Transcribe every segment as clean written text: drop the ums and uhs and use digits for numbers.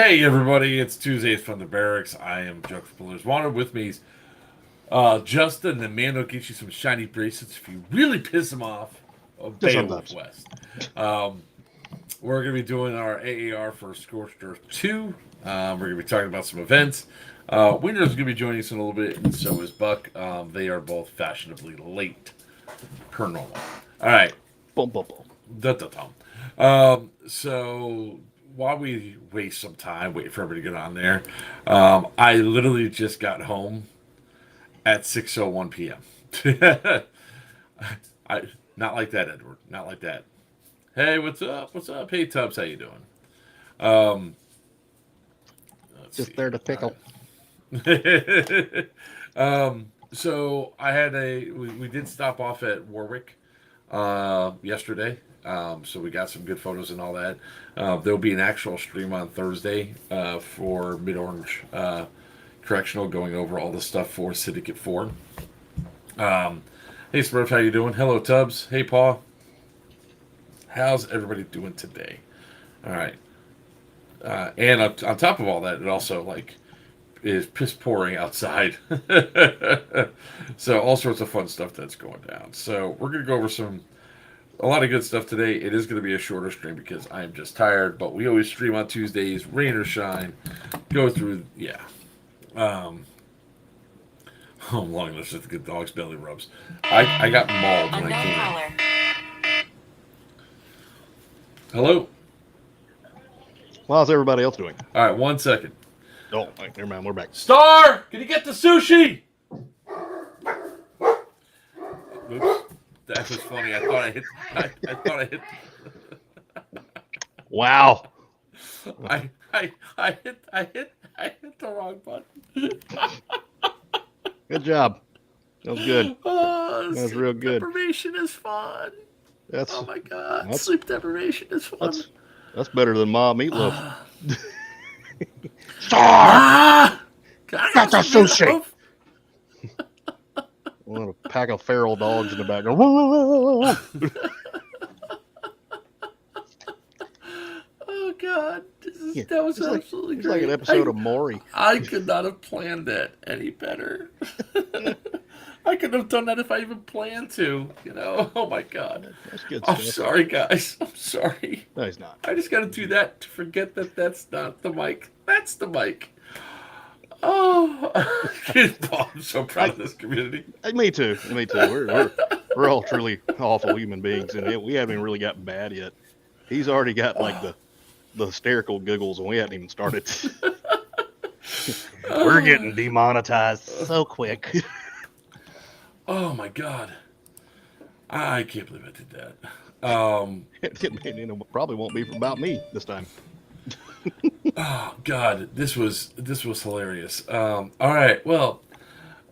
Hey everybody, it's Tuesdays from the Barracks. I am Joke for Pillars Wanted. With me is Justin, the man who'll get you some shiny bracelets if you really piss him off. Just Beowulf sometimes. West. Um, we're going to be doing our AAR for Scorched 2. We're going to be talking about some events. Winter's going to be joining us in a little bit, and so is Buck. They are both fashionably late per normal. All right. Boom, boom, boom. Da-da-dum. So while we waste some time waiting for everybody to get on there, I literally just got home at 6:01 p.m. I not like that, Edward. Not like that. Hey, what's up? What's up? Hey, Tubbs, how you doing? Um, let's Just see. there to tickle. So I had we did stop off at Warwick yesterday. So we got some good photos and all that. There'll be an actual stream on Thursday for Mid Orange Correctional, going over all the stuff for Syndicate 4. Hey Smurf, how you doing? Hello Tubbs. Hey Paul. How's everybody doing today? All right. And on top of all that, it also is piss pouring outside. So all sorts of fun stuff that's going down. So we're gonna go over a lot of good stuff today. It is going to be a shorter stream because I'm just tired, but we always stream on Tuesdays, rain or shine. Go through, yeah. Oh, long list of good dog's belly rubs. I got mauled when I came in. Hello? Well, how's everybody else doing? All right, 1 second. Oh, never mind. We're back. Star, can you get the sushi? Oops. That was funny. I thought I hit. Wow. I hit the wrong button. Good job. That was good. Oh, That was real good. Deprivation is fun. That's Oh my god, that's- sleep deprivation is fun. that's better than Ma meatloaf. Ah! Got Got the some sushi. meatloaf? What a pack of feral dogs in the background. Oh god, that was absolutely It's great. like an episode of Maury. I could not have planned that any better. I could have done that if I even planned to. Oh my god. That's good I'm stuff. sorry, guys. I'm sorry. No, he's not. I just got to do that to forget that that's not the mic. That's the mic. Oh, I'm so proud of this community. Hey, me too. Me too. We're all truly awful human beings, and we haven't even really gotten bad yet. He's already got like the hysterical giggles, and we haven't even started. We're getting demonetized so quick. Oh my god, I can't believe I did that. It probably won't be about me this time. Oh god, this was hilarious. All right, well,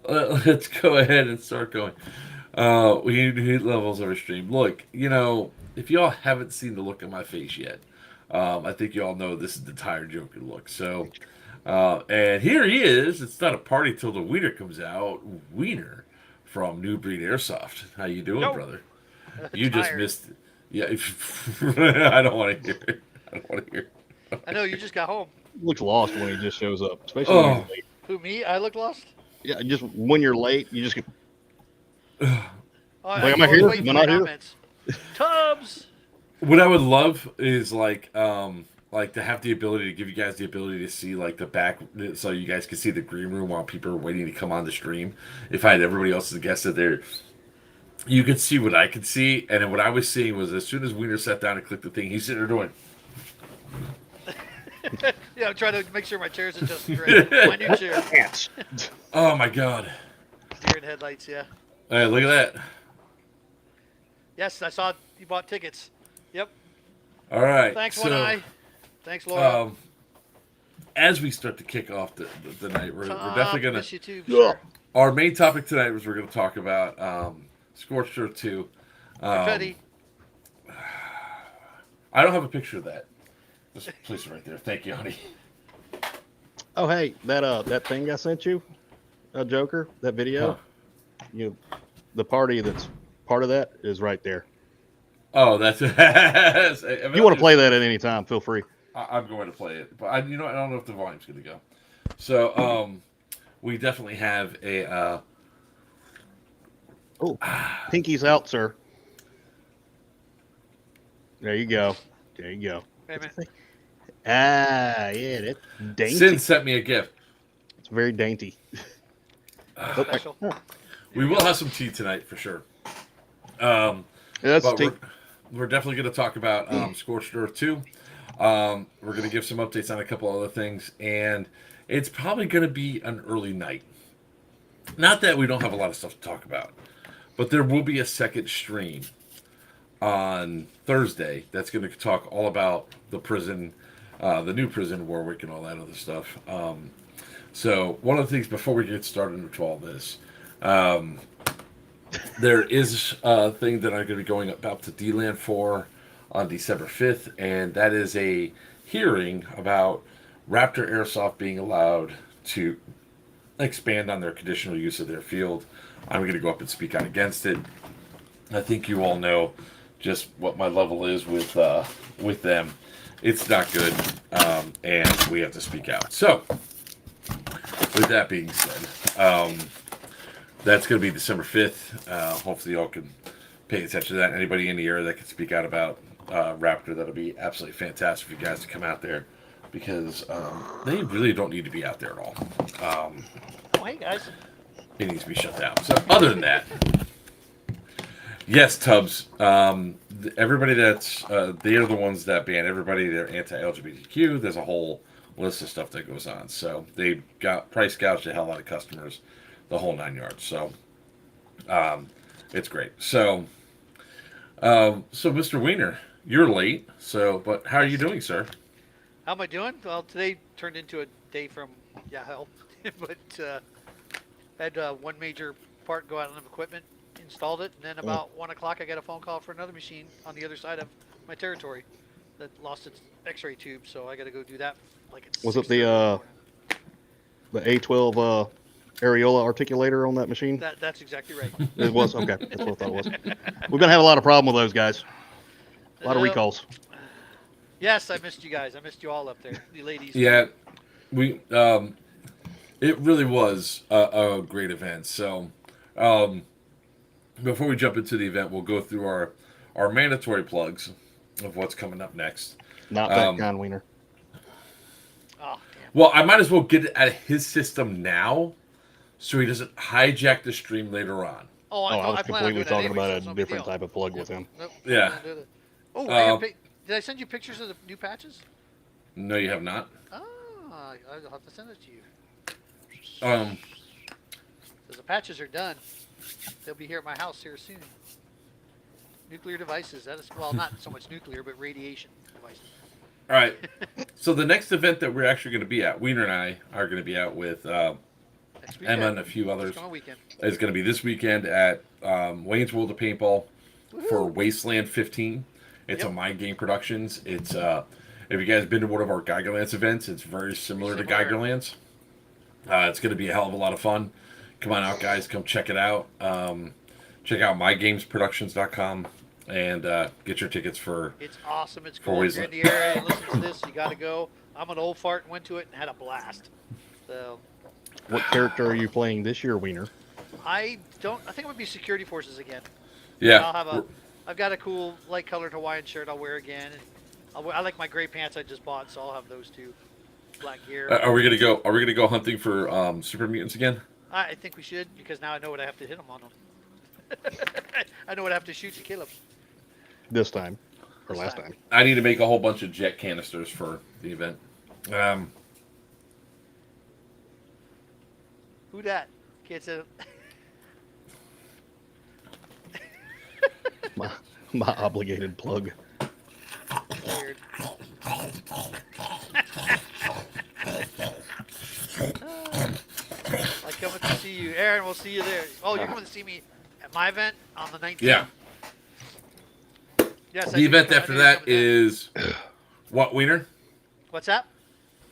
let's go ahead and start going. We need levels of our stream. Look, if y'all haven't seen the look on my face yet, I think you all know this is the tired Joker look. So, and here he is. It's not a party till the Wiener comes out. Wiener from New Breed Airsoft. How you doing, Yo. brother? You just missed it. Yeah, I don't want to hear it. I don't want to hear it. I know you just got home. He looks lost when he just shows up, especially when he's late. Who, me? I look lost? Yeah, just when you're late, you just get. Oh, Wait, am I here? waiting Am for I the here? comments. Tubbs! What I would love is like to have the ability to give you guys the ability to see like the back, so you guys can see the green room while people are waiting to come on the stream. If I had everybody else's guests there, you could see what I could see, and then what I was seeing was as soon as Wiener sat down and clicked the thing, he's sitting there doing. Yeah, I'm trying to make sure my chair's adjusted right. My new chair. Pants. Oh my god! Deer in headlights, yeah. Hey, look at that! Yes, I saw you bought tickets. Yep. All right. Thanks, so, One Eye. Thanks, Laura. As we start to kick off the night, we're definitely gonna. Miss you too, sure. Our main topic tonight was we're going to talk about Scorched 2. Confetti. I don't have a picture of that. Just place it right there. Thank you, honey. Oh, hey, that thing I sent you, Joker, that video. Huh. The party that's part of that is right there. Oh, that's. If you want to play that at any time, feel free. I'm going to play it, but I don't know if the volume's going to go. So we definitely have a. Oh, pinky's out, sir. There you go. There you go. Wait a minute. Ah, yeah, that's dainty. Sin sent me a gift. It's very dainty. That's Oh, special. We will have some tea tonight for sure. Yeah, that's But tea. we're definitely going to talk about Scorched Earth 2. We're going to give some updates on a couple other things, and it's probably going to be an early night. Not that we don't have a lot of stuff to talk about, but there will be a second stream on Thursday that's going to talk all about the prison, the new prison, Warwick, and all that other stuff. So one of the things before we get started into all this, there is a thing that I'm going to be going up to D-Land for on December 5th, and that is a hearing about Raptor Airsoft being allowed to expand on their conditional use of their field. I'm going to go up and speak out against it. I think you all know just what my level is with them. It's not good, and we have to speak out. So, with that being said, that's going to be December 5th. Hopefully, y'all can pay attention to that. Anybody in the area that can speak out about Raptor, that'll be absolutely fantastic for you guys to come out there, because they really don't need to be out there at all. Oh, hey guys. It needs to be shut down. So, other than that, yes, Tubbs. Everybody that's they are the ones that ban everybody. They're anti-LGBTQ. There's a whole list of stuff that goes on. So they got price gouged the hell out of customers, the whole 9 yards. So it's great. So Mr. Wiener, you're late. So, but how are you doing, sir? How am I doing? Well, today turned into a day from hell, but had one major part go out on the equipment, installed it, and then about 1 o'clock I got a phone call for another machine on the other side of my territory that lost its X-ray tube, so I got to go do that. Was it the A12 areola articulator on that machine? That's exactly right. It was? Okay, that's what I thought it was. We're going to have a lot of problem with those guys. A lot of recalls. Yes, I missed you guys. I missed you all up there, you ladies. Yeah, we it really was a great event. So before we jump into the event, we'll go through our mandatory plugs of what's coming up next. Not that kind, Wiener. Oh, Well, I might as well get it out of his system now, so he doesn't hijack the stream later on. Oh, I was plan on completely doing that talking anyway, about so a it's no big different deal. type of plug with him. Nope, Yeah. I'm gonna do that. Oh, did I send you pictures of the new patches? No, you have not. Ah, I'll have to send it to you. Um, Because the patches are done. They'll be here at my house here soon. Nuclear devices. That is, well, not so much nuclear, but radiation devices. all right. So the next event that we're actually going to be at, Wiener and I are going to be out with Next weekend. Emma and a few others. This coming weekend. Is going to be this weekend at Wayne's World of Paintball for Wasteland 15. It's a Mind Game Productions. It's if you guys have been to one of our Geigerlands events, it's very similar to Geigerlands. It's going to be a hell of a lot of fun. Come on out, guys. Come check it out. Check out mygamesproductions.com and get your tickets for. It's awesome. It's cool. If you're in the area and listen to this, you got to go. I'm an old fart and went to it and had a blast. So. What character are you playing this year, Wiener? I think I'm gonna be security forces again. Yeah. I've got a cool light colored Hawaiian shirt I'll wear again. And I like my gray pants I just bought, so I'll have those too. Black gear. Are we gonna go? Are we gonna go hunting for super mutants again? I think we should, because now I know what I have to hit them on them. I know what I have to shoot to kill them. This time. Or last time. I need to make a whole bunch of jet canisters for the event. Who dat? Can't say. My obligated plug. Weird. I'm coming to see you. Aaron, we'll see you there. Oh, you're coming to see me at my event on the 19th? Yeah. Yes, The event after that is what, Wiener? What's that?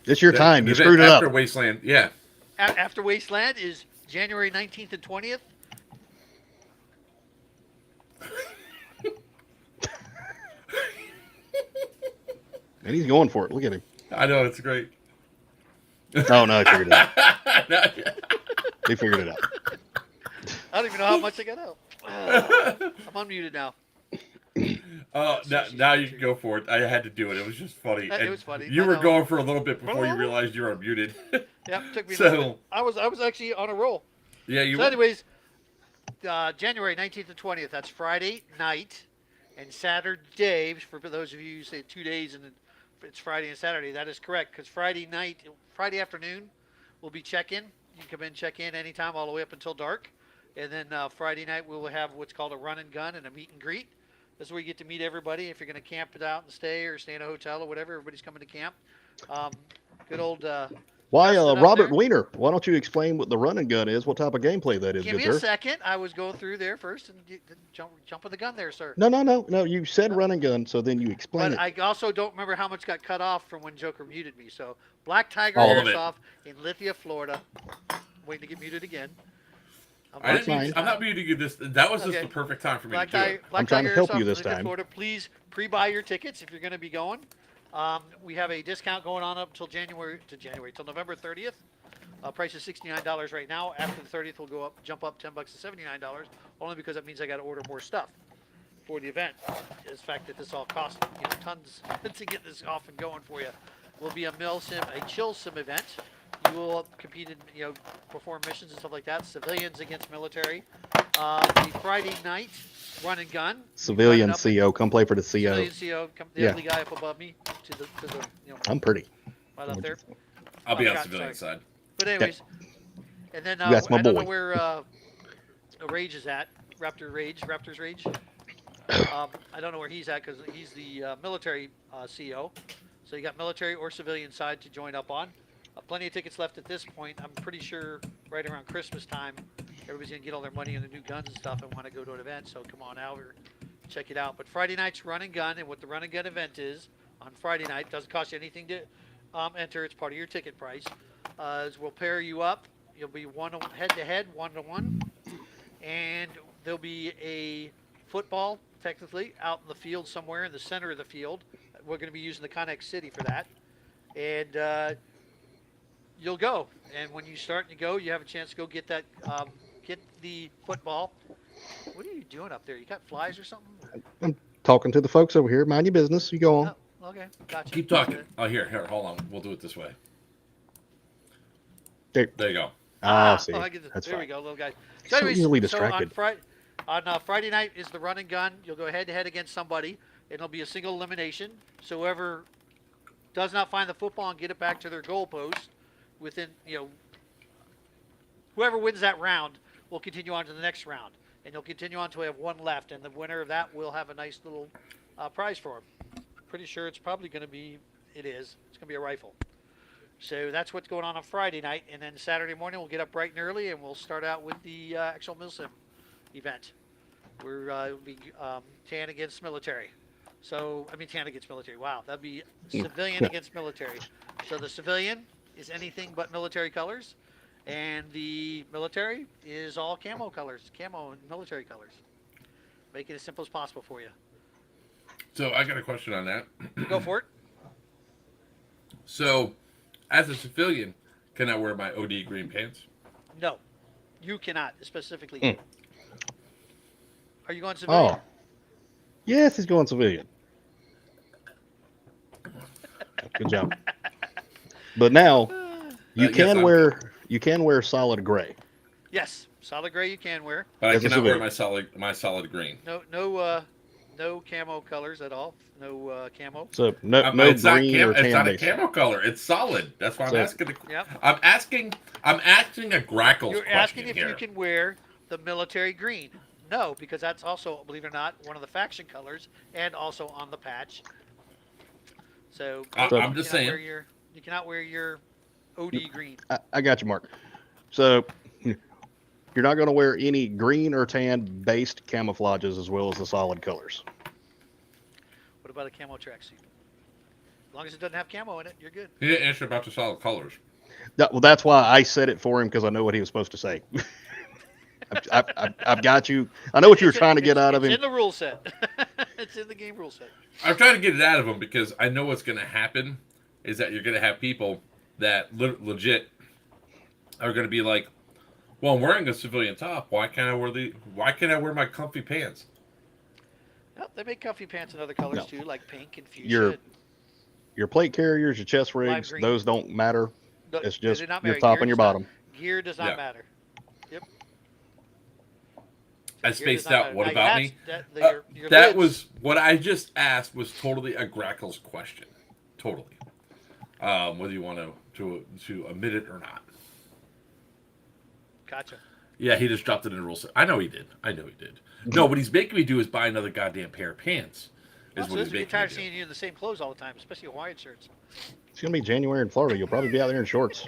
It's your time. The You event screwed it up. after Wasteland, yeah. After Wasteland is January 19th and 20th. And he's going for it. Look at him. I know, it's great. Oh, no, he figured it out. No, He figured it out. I don't even know how much I got out. I'm unmuted now. now you can go for it. I had to do it. It was just funny. It And was funny. You I were know. going for a little bit before you realized you were unmuted. Yep, took me. So- I was actually on a roll. Yeah, you. So, anyways, January 19th and 20th. That's Friday night and Saturday. For those of you who say 2 days and it's Friday and Saturday, that is correct. Because Friday afternoon will be check-in. You can come in, check in anytime, all the way up until dark. And then Friday night we will have what's called a run and gun and a meet and greet. This is where you get to meet everybody. If you're going to camp it out and stay or stay in a hotel or whatever, everybody's coming to camp. Good old. Why, Justin up Robert there. Weiner, why don't you explain what the run and gun is, what type of gameplay that is, Give good me a sir? second. I was going through there first and jump with the gun there, sir. No. You said run and gun, so then you explain But it. I also don't remember how much got cut off from when Joker muted me. So Black Tiger All of it. Airsoft in Lithia, Florida. Waiting to get muted again. That's fine. I'm not muting you this. That was just Okay. the perfect time for me Black to do Tiger, it. Black I'm trying to Tiger help Airsoft you in this Lithia, time. Florida. Please pre-buy your tickets if you're going to be going. We have a discount going on up till November 30th. Price is $69 right now. After the 30th, we'll jump up $10 to $79. Only because that means I got to order more stuff for the event. Is the fact that this all costs tons to get this off and going for you. Will be a chill sim event. You will compete in, perform missions and stuff like that. Civilians against military. The Friday night run and gun. Civilian Run it up CO, come play for the CO. Civilian CO. The Yeah. ugly guy up above me to the I'm pretty. right up there. I'll be Oh, on God, civilian sorry. side. But anyways, and then That's my I don't boy. know where Rage is at. Raptor's Rage. I don't know where he's at because he's the military CO. So you got military or civilian side to join up on. Plenty of tickets left at this point. I'm pretty sure right around Christmas time, everybody's gonna get all their money on the new guns and stuff and want to go to an event. So come on out or check it out. But Friday night's run and gun, and what the run and gun event is on Friday night doesn't cost you anything to enter. It's part of your ticket price. Is we'll pair you up. You'll be head-to-head, 1-to-1, and there'll be a football, technically, out in the field somewhere in the center of the field. We're going to be using the Connex City for that, and you'll go. And when you start and you go, you have a chance to go get that, get the football. What are you doing up there? You got flies or something? I'm talking to the folks over here. Mind your business. You go on. Oh, okay, gotcha. Keep talking. Oh, here, hold on. We'll do it this way. There. There you go. See. I get That's there fine. we go, little guy. So anyways, easily on distracted. Friday night is the run and gun. You'll go head to head against somebody. It'll be a single elimination. So whoever does not find the football and get it back to their goal post within, whoever wins that round will continue on to the next round. And you'll continue on until we have one left. And the winner of that will have a nice little prize for him. Pretty sure it's probably going to be, it's going to be a rifle. So that's what's going on Friday night. And then Saturday morning, we'll get up bright and early and we'll start out with the actual MilSim event. We'll be tan against military. Tan against military. Wow, that'd be civilian against military. So the civilian is anything but military colors, and the military is all camo colors, camo and military colors. Make it as simple as possible for you. So I got a question on that. Go for it. So, as a civilian, can I wear my OD green pants? No, you cannot specifically. Are you going civilian? Oh. Yes, he's going civilian. Good job. But now you yes, can wear solid gray. Yes, solid gray you can wear. But I As a cannot wear civilian. my solid green. No camo colors at all. No camo. So no It's not green or it's tan not a base. camo color. It's solid. That's why I'm So- asking. Yep. I'm asking a Grackles You're question asking if here. you can wear the military green. No, because that's also, believe it or not, one of the faction colors and also on the patch. So I'm just saying. You cannot wear your OD green. I got you, Mark. So you're not going to wear any green or tan based camouflages as well as the solid colors. What about a camo tracksuit? As long as it doesn't have camo in it, you're good. He didn't answer about the solid colors. Well, that's why I said it for him, because I know what he was supposed to say. I've got you. I know what you were trying to get out of It's him. in the rule set. It's in the game rule set. I'm trying to get it out of him because I know what's going to happen is that you're going to have people that legit are going to be like, "Well, I'm wearing a civilian top. Why can't I wear my comfy pants?" Well, they make comfy pants in other colors No. too, like pink and fuchsia. Your your plate carriers, your chest Lime rigs, green. those don't matter. No, It's they just do not your matter. top Gear and your does not- bottom. Gear does not Yeah. matter. Yep. I Gear spaced does not out. matter. What Now, about me? Your That lids- was what I just asked. Was totally a Grackle's question. Totally. Whether you want to admit it or not. Gotcha. Yeah, he just dropped it in a rule set. I know he did. No, what he's making me do is buy another goddamn pair of pants. Is Also, what this he's would be making tired me of do. seeing you in the same clothes all the time, especially Hawaiian shirts. It's gonna be January in Florida. You'll probably be out there in shorts.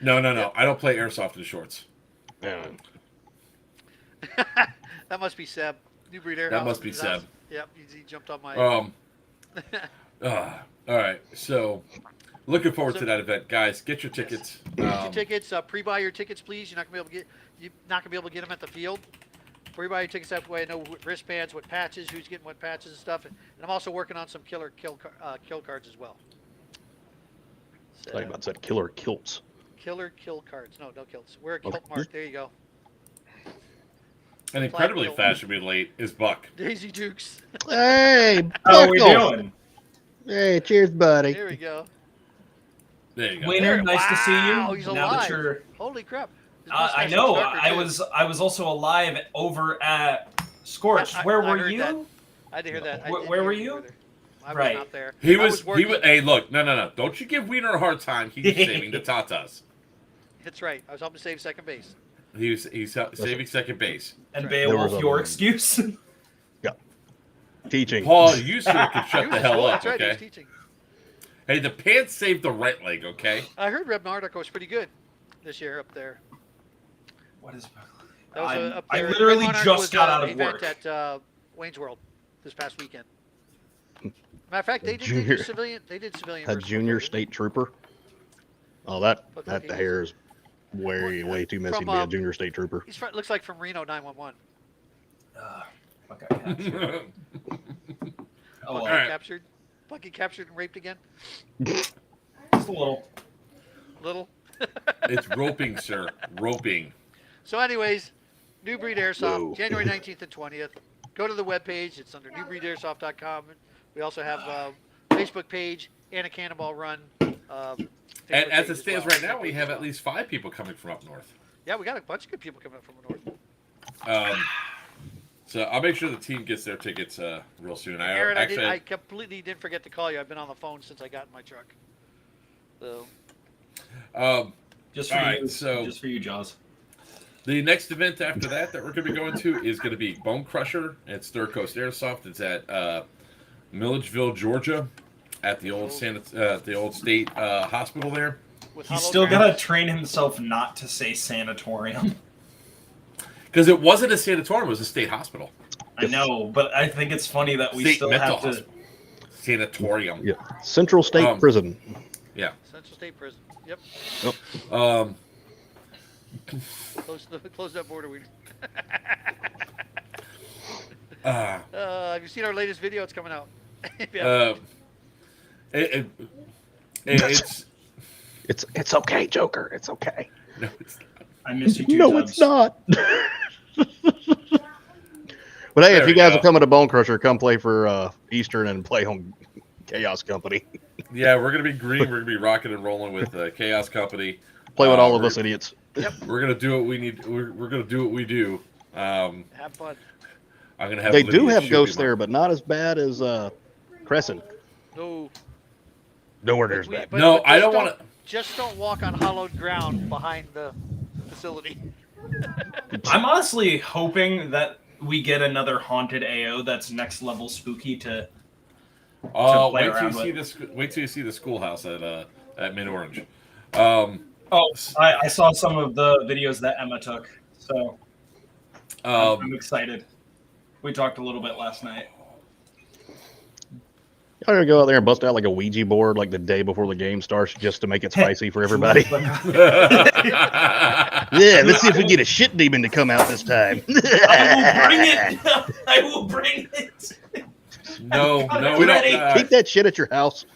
No. I don't play airsoft in shorts. Yeah. That must be Seb. New breed air. That must be his house. Seb. Yep, he jumped on my. All right. So, looking forward So- to that event, guys. Get your tickets. Get your tickets. Pre-buy your tickets, please. You're not gonna be able to get them at the field. Pre-buy your tickets that way. I know what wristbands, what patches, who's getting what patches and stuff. And I'm also working on some kill cards as well. So, Talking about that killer kilts. killer kill cards. No kilts. Wear a kilt mark. There you go. And incredibly fashionably late is Buck. Daisy Dukes. Hey, How are we Buckle. doing? Hey, cheers, buddy. There we go. There you go. Wiener, nice to see Wow, you. he's now alive. that you're, Holy crap. His I mustache know. looks darker, too. I was also alive over at Scorched. Where I were heard you? that. I did hear that. I Where- didn't were hear you? either. I was Right. not there. He I was. working. Hey, look. No. Don't you give Wiener a hard time. He's saving the Tatas. That's right. I was helping save second base. He's saving second base. And Right. There Beowulf, was a- your excuse? Teaching. Paul, you sure could He shut the was hell cool, up, That's right. He was okay? teaching. Hey, the pants saved the right leg, okay? I heard Reb Nardico was pretty good this year up there. What is? That was up I there. literally Reb Nardico just was, got out an of event work. at Wayne's World this past weekend. Matter of fact, they did Junior- do civilian. They did civilian. A versus junior military, state trooper. Oh, that Look, that he's- hair is way too messy from, to be a junior state trooper. He's looks like from Reno 911. Okay. Captured. Oh, well, Alright. Captured. Bucky captured and raped again. just a little. Little. It's roping, sir. Roping. So, anyways, New Breed Airsoft, Whoa. January 19th and 20th. Go to the webpage. It's under newbreedairsoft.com. We also have a Facebook page and a Cannonball Run. And Facebook as page it as stands well. right now, we have at least 5 people coming from up north. Yeah, we got a bunch of good people coming up from the north. So I'll make sure the team gets their tickets real soon. Aaron, Actually, I completely didn't forget to call you. I've been on the phone since I got in my truck. So, Just for Alright, you. so- Just for you, Jaws. the next event after that we're going to be going to is going to be Bone Crusher at Third Coast Airsoft. It's at Milledgeville, Georgia, at the old state hospital there. with He's hollow still ground- gotta train himself not to say sanatorium. Because it wasn't a sanatorium; it was a state hospital. I know, but I think it's funny that we State still mental have to. hospital. Sanatorium. Yeah, Central State Prison. Yeah. Central State Prison. Yep. Close that border. Have you seen our latest video? It's coming out. Yeah. It's It's okay, Joker. It's okay. no, it's not. I miss you too. No, Tubbs. it's not. But hey, There if we you guys go. are coming to Bone Crusher, come play for Eastern and play on Chaos Company. Yeah, we're gonna be green. We're gonna be rocking and rolling with Chaos Company. Play with all of we're- us idiots. We're gonna do what we need. We're gonna do what we do. Have fun. I'm gonna have. They do Lydia have shoot ghosts me there, but not as bad as Crescent. No. Nowhere near as We- bad. but- No, but I just don't want to. Just don't walk on hollowed ground behind the facility. I'm honestly hoping that we get another haunted AO that's next level spooky to. Oh, play wait till you around see with. this. Wait till you see the schoolhouse at Mid Orange. Oh, I saw some of the videos that Emma took, so I'm excited. We talked a little bit last night. I'm gonna go out there and bust out like a Ouija board like the day before the game starts just to make it spicy for everybody. Yeah, let's see if we can get a shit demon to come out this time. I will bring it. I will bring it. No, we don't. Ready. Keep that shit at your house.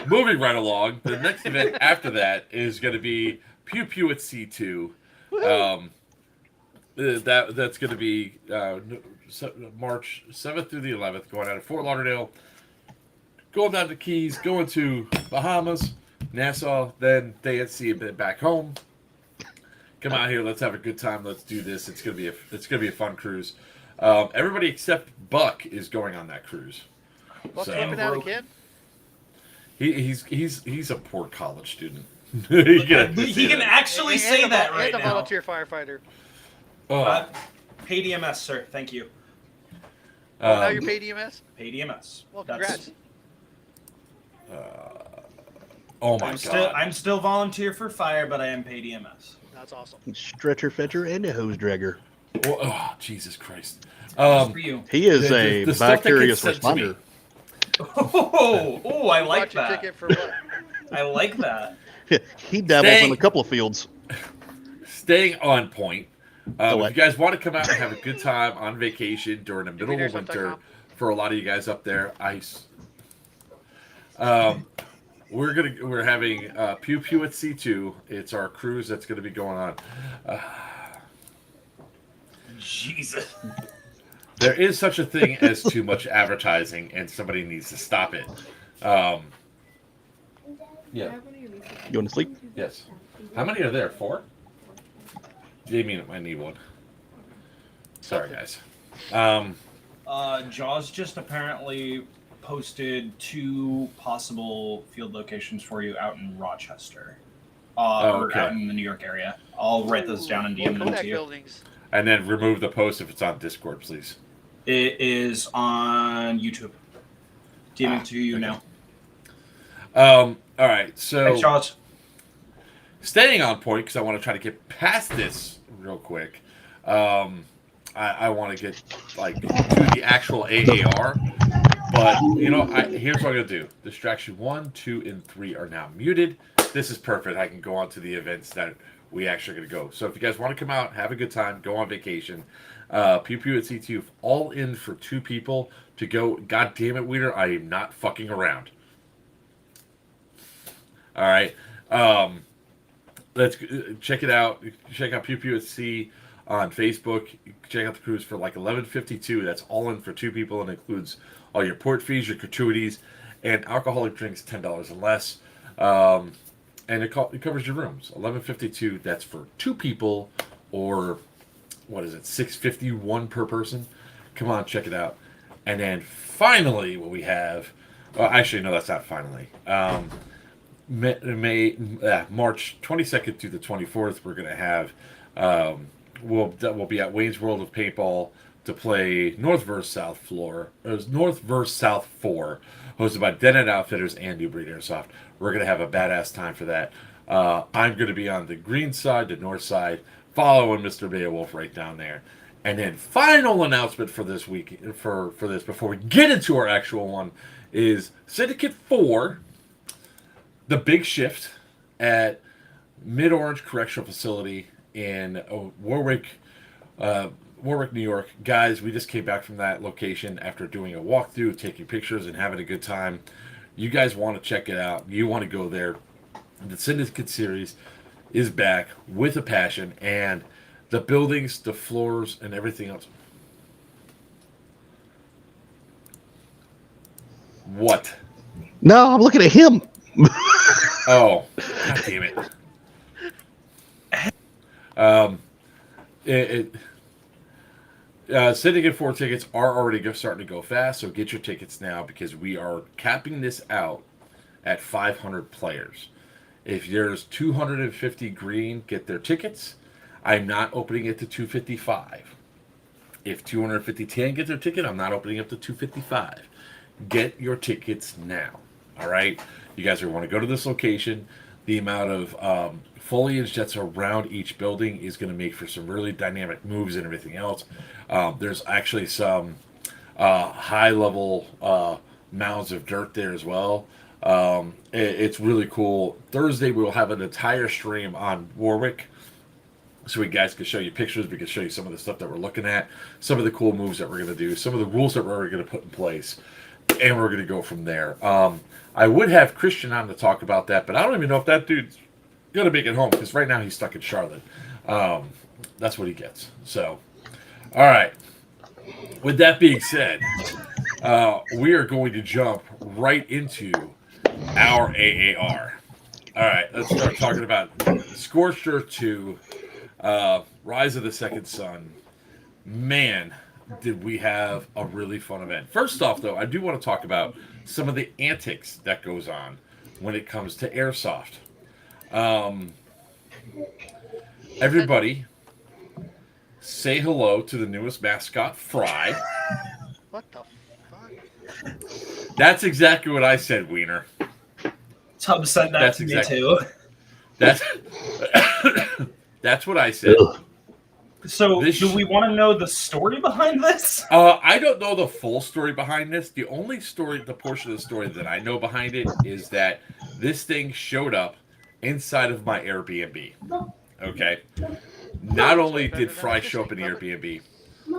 Moving right along, the next event after that is going to be Pew Pew at C2. That's going to be March 7th through the 11th, going out of Fort Lauderdale, going down to Keys, going to Bahamas, Nassau, then day at sea, and then back home. Come out here, let's have a good time. Let's do this. It's gonna be a fun cruise. Everybody except Buck is going on that cruise. Buck So- flipping out again? He's a poor college student. He He can actually say that right and a now. volunteer firefighter. Paid EMS, sir. Thank you. Now you're paid EMS? Paid EMS. Well, That's- congrats. Oh my god! I'm still volunteer for fire, but I am paid EMS. That's awesome. Stretcher fetcher and a hose dragger. Well, oh, Jesus Christ! Just for you. He is The a stuff that vicarious gets sent to me. responder. Oh, I like Bought your that. ticket for what? I like that. He dabbles Stay. in a couple of fields. Staying on point. If what? you guys want to come out and have a good time on vacation during the middle of winter, Jupiterstuff.com. for a lot of you guys up there, we're having Pew Pew at C2. It's our cruise that's going to be going on. Jesus. There is such a thing as too much advertising, and somebody needs to stop it. Yeah. You want to sleep? Yes. How many are there? 4? Damien might need one. Sorry, guys. Jaws just apparently posted 2 possible field locations for you out in Rochester. Or okay. out in the New York area. I'll write those down and DM them Kodak to you. buildings. And then remove the post if it's on Discord, please. It is on YouTube. DMing to you okay. now. All right, so Thanks, Jaws. staying on point because I want to try to get past this real quick. I want to get to the actual AAR, but here's what I'm gonna do. Distraction 1, 2, and 3 are now muted. This is perfect. I can go on to the events that we actually are gonna go. So if you guys want to come out, have a good time, go on vacation. Pew Pew at C2, all in for 2 people to go. God damn it, Weeder, I am not fucking around. All right. Let's check it out. Check out Pew Pew at Sea on Facebook. Check out the cruise for like $11.52. That's all in for 2 people and includes all your port fees, your gratuities, and alcoholic drinks $10 and less. And it covers your rooms. $11.52. That's for 2 people, or what is it? $6.51 per person. Come on, check it out. And then finally, what we have. Well, actually, no, that's not finally. March 22nd through the 24th, we're going to have we'll be at Wayne's World of Paintball to play North vs. South 4, hosted by Dead End Outfitters and New Breed Airsoft. We're going to have a badass time for that. I'm going to be on the green side, the north side, following Mr. Beowulf right down there. And then final announcement for this week, for this, before we get into our actual one, is Syndicate 4, the big shift at Mid-Orange Correctional Facility in Warwick, New York. Guys, we just came back from that location after doing a walkthrough, taking pictures, and having a good time. You guys want to check it out. You want to go there. The Syndicate series is back with a passion, and the buildings, the floors, and everything else. What? No, I'm looking at him. Oh, God damn it. Syndicate 4 tickets are already starting to go fast, so get your tickets now because we are capping this out at 500 players. If there's 250 green, get their tickets. I'm not opening it to 255. If 250 tan get their ticket, I'm not opening up to 255. Get your tickets now. All right? You guys are want to go to this location. The amount of foliage that's around each building is going to make for some really dynamic moves and everything else. There's actually some high-level mounds of dirt there as well. It's really cool. Thursday we will have an entire stream on Warwick, so we guys can show you pictures. We can show you some of the stuff that we're looking at, some of the cool moves that we're going to do, some of the rules that we're going to put in place, and we're going to go from there. I would have Christian on to talk about that, but I don't even know if that dude's going to make it home because right now he's stuck in Charlotte. That's what he gets. So, all right. With that being said, we are going to jump right into our AAR. All right, let's start talking about Scorched 2, Rise of the Second Sun. Man, did we have a really fun event. First off, though, I do want to talk about some of the antics that goes on when it comes to airsoft. Everybody, say hello to the newest mascot, Fry. What the fuck? That's exactly what I said, Wiener. Tubb said that That's to exactly- me too. That's that's what I said. So, This do we want to know the story behind this? I don't know the full story behind this. The only story, the portion of the story that I know behind it is that this thing showed up inside of my Airbnb. Okay. Not only did Fry show up in the Airbnb,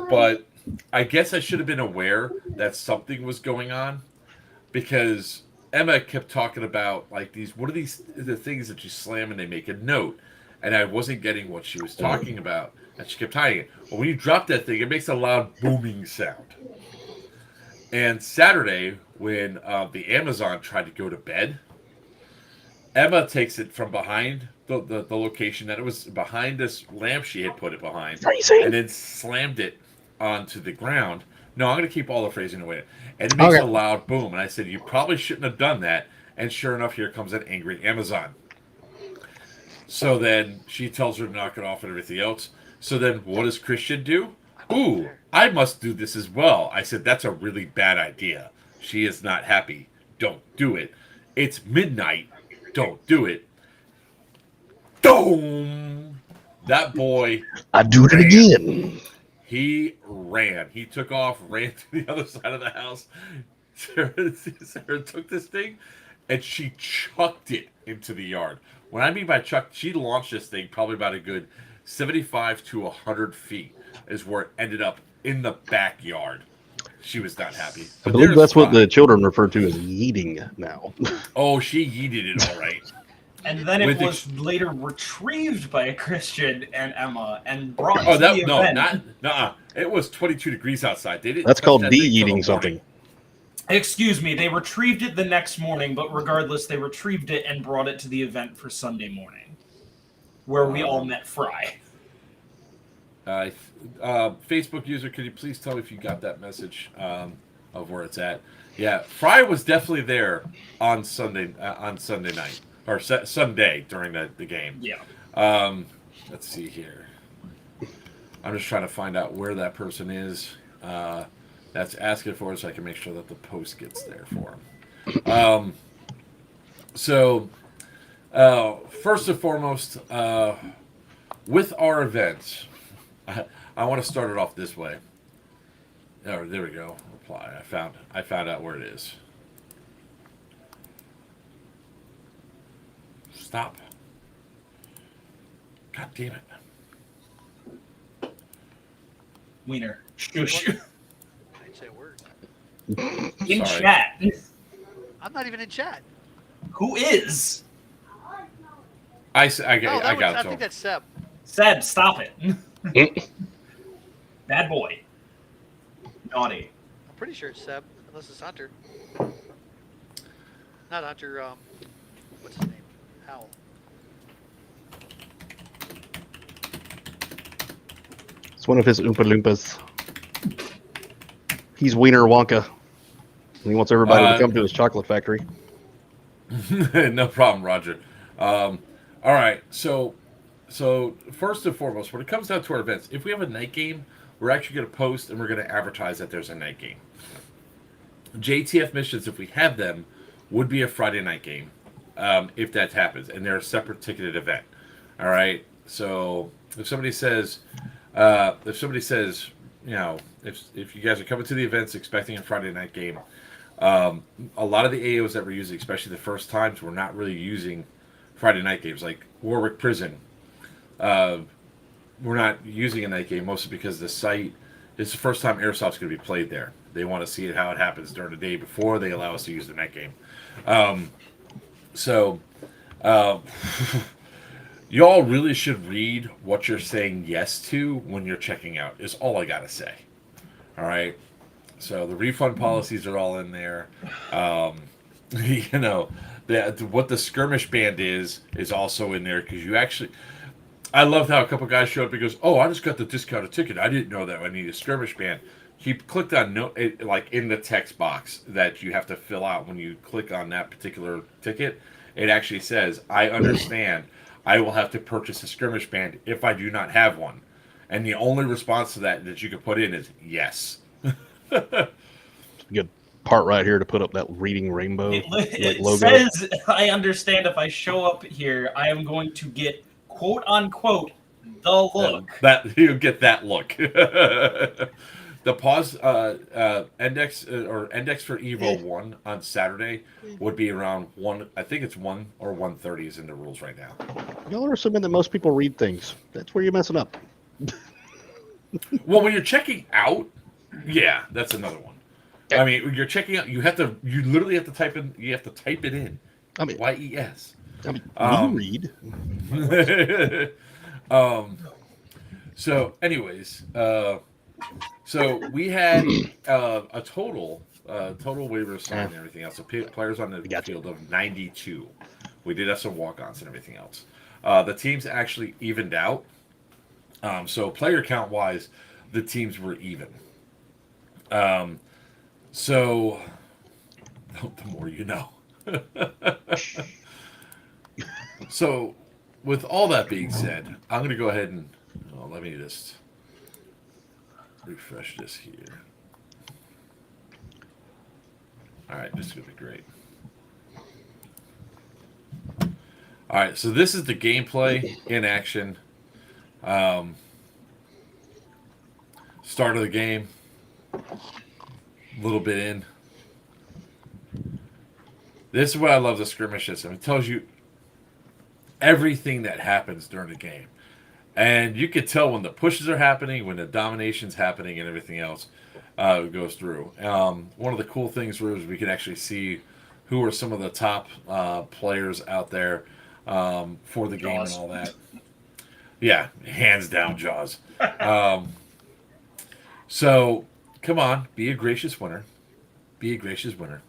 but I guess I should have been aware that something was going on because Emma kept talking about like these. What are these? The things that you slam and they make a note, and I wasn't getting what she was talking about. And she kept hiding it. Well, when you drop that thing, it makes a loud booming sound. And Saturday, when the Amazon tried to go to bed, Emma takes it from behind the location that it was behind this lamp she had put it behind, and then slammed it onto the ground. No, I'm going to keep all the phrasing away. And it makes a loud boom. And I said, you probably shouldn't have done that. And sure enough, here comes an angry Amazon. So then she tells her to knock it off and everything else. So then what does Christian do? Ooh, I must do this as well. I said, that's a really bad idea. She is not happy. Don't do it. It's midnight. Don't do it. Boom! That boy. I do it again. He ran. He took off, ran to the other side of the house. Sarah took this thing, and she chucked it into the yard. When I mean by chuck, she launched this thing probably about a good 75 to 100 feet is where it ended up in the backyard. She was not happy. I But believe there's that's what Fry. the children refer to as yeeting now. Oh, she yeeted it all right. And then it With was later retrieved by Christian and Emma and brought Oh, to that the no, event. not. It was 22 degrees outside. They didn't. That's touch called that thing till the de-eating morning. something. Excuse me, they retrieved it the next morning, but regardless, they retrieved it and brought it to the event for Sunday morning, where we all met Fry. Facebook user, could you please tell me if you got that message of where it's at? Yeah, Fry was definitely there on Sunday night or Sunday during the game. Yeah. Let's see here. I'm just trying to find out where that person is that's asking for it, so I can make sure that the post gets there for him. First and foremost, with our events, I want to start it off this way. Oh, there we go. Reply. I found out where it is. Stop. God damn it. Wiener. Shush. I didn't say a word. In Sorry. chat. I'm not even in chat. Who is? I No, got I it. think that's Seb. Seb, stop it. Bad boy. Naughty. I'm pretty sure it's Seb, unless it's Hunter. Not Hunter. What's his name? Howell. It's one of his Oompa Loompas. He's Wiener Wonka. And he wants everybody to come to his chocolate factory. No problem, Roger. All right, so first and foremost, when it comes down to our events, if we have a night game, we're actually going to post and we're going to advertise that there's a night game. JTF missions, if we have them, would be a Friday night game, if that happens, and they're a separate ticketed event. All right, so if somebody says, you know, if you guys are coming to the events expecting a Friday night game, A lot of the AOs that we're using, especially the first times, we're not really using Friday night games like Warwick Prison. We're not using a night game mostly because the site is the first time Airsoft's going to be played there. They want to see it how it happens during the day before they allow us to use the night game. So, y'all really should read what you're saying yes to when you're checking out, is all I got to say. All right? So, the refund policies are all in there. You know, what the skirmish band is also in there because you actually. I loved how a couple guys showed up and goes, "Oh, I just got the discounted ticket. I didn't know that I need a skirmish band." He clicked on like in the text box that you have to fill out when you click on that particular ticket. It actually says, "I understand. I will have to purchase a skirmish band if I do not have one." And the only response to that you could put in is yes. Good part right here to put up that reading rainbow It logo. says, "I understand if I show up here, I am going to get quote unquote the look." That you get that look. The pause index for Evo 1 on Saturday would be around 1. I think it's 1 or 1:30 is in the rules right now. Y'all are assuming that most people read things. That's where you're messing up. Well, when you're checking out, yeah, that's another one. I mean, when you're checking out, you literally have to type in. You have to type it in. I mean, YES. we read. So, anyways, so we had a total waiver signed and everything else. So players on the field of 92. We did have some walk-ons and everything else. The teams actually evened out. So player count wise, the teams were even. So the more you know. So with all that being said, I'm going to go ahead and let me just refresh this here. All right, this is going to be great. All right, so this is the gameplay in action. Start of the game. A little bit in. This is what I love the skirmish system. It tells you everything that happens during the game. And you can tell when the pushes are happening, when the domination's happening, and everything else goes through. One of the cool things was we could actually see who are some of the top players out there for the game and all that. Yeah, hands down, Jaws. So, come on, be a gracious winner. Be a gracious winner.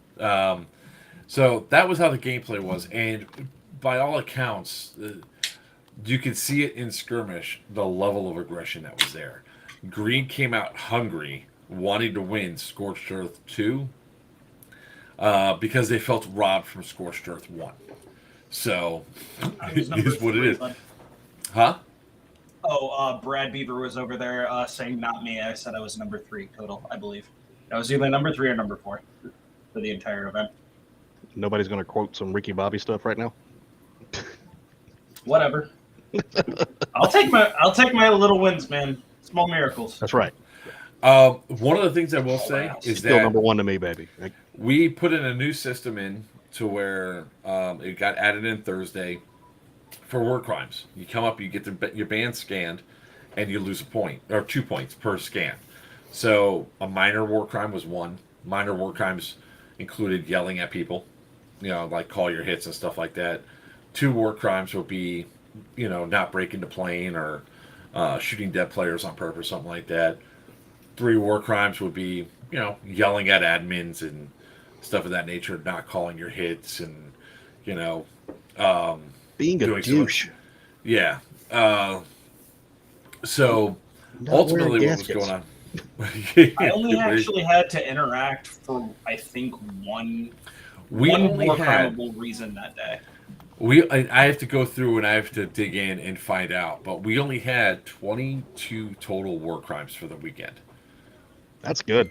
So that was how the gameplay was, and by all accounts, you could see it in skirmish, the level of aggression that was there. Green came out hungry, wanting to win Scorched Earth 2 because they felt robbed from Scorched Earth 1. So, it is what it is. Huh? Oh, Brad Beaver was over there saying not me. I said I was number 3 total, I believe. I was either number 3 or number 4 for the entire event. Nobody's going to quote some Ricky Bobby stuff right now. Whatever. I'll take my little wins, man. Small miracles. That's right. One of the things I will say is Still that number 1 to me, baby. we put in a new system in to where it got added in Thursday for war crimes. You come up, you get your band scanned, and you lose a point or 2 points per scan. So a minor war crime was 1. Minor war crimes included yelling at people, like call your hits and stuff like that. 2 war crimes would be, not breaking the plane or shooting dead players on purpose, something like that. 3 war crimes would be, yelling at admins and stuff of that nature, not calling your hits and, being a douche. Yeah. So ultimately, what was going on? I only actually had to interact for, I think, one more crimeable reason that day. I have to go through and I have to dig in and find out, but we only had 22 total war crimes for the weekend. That's good.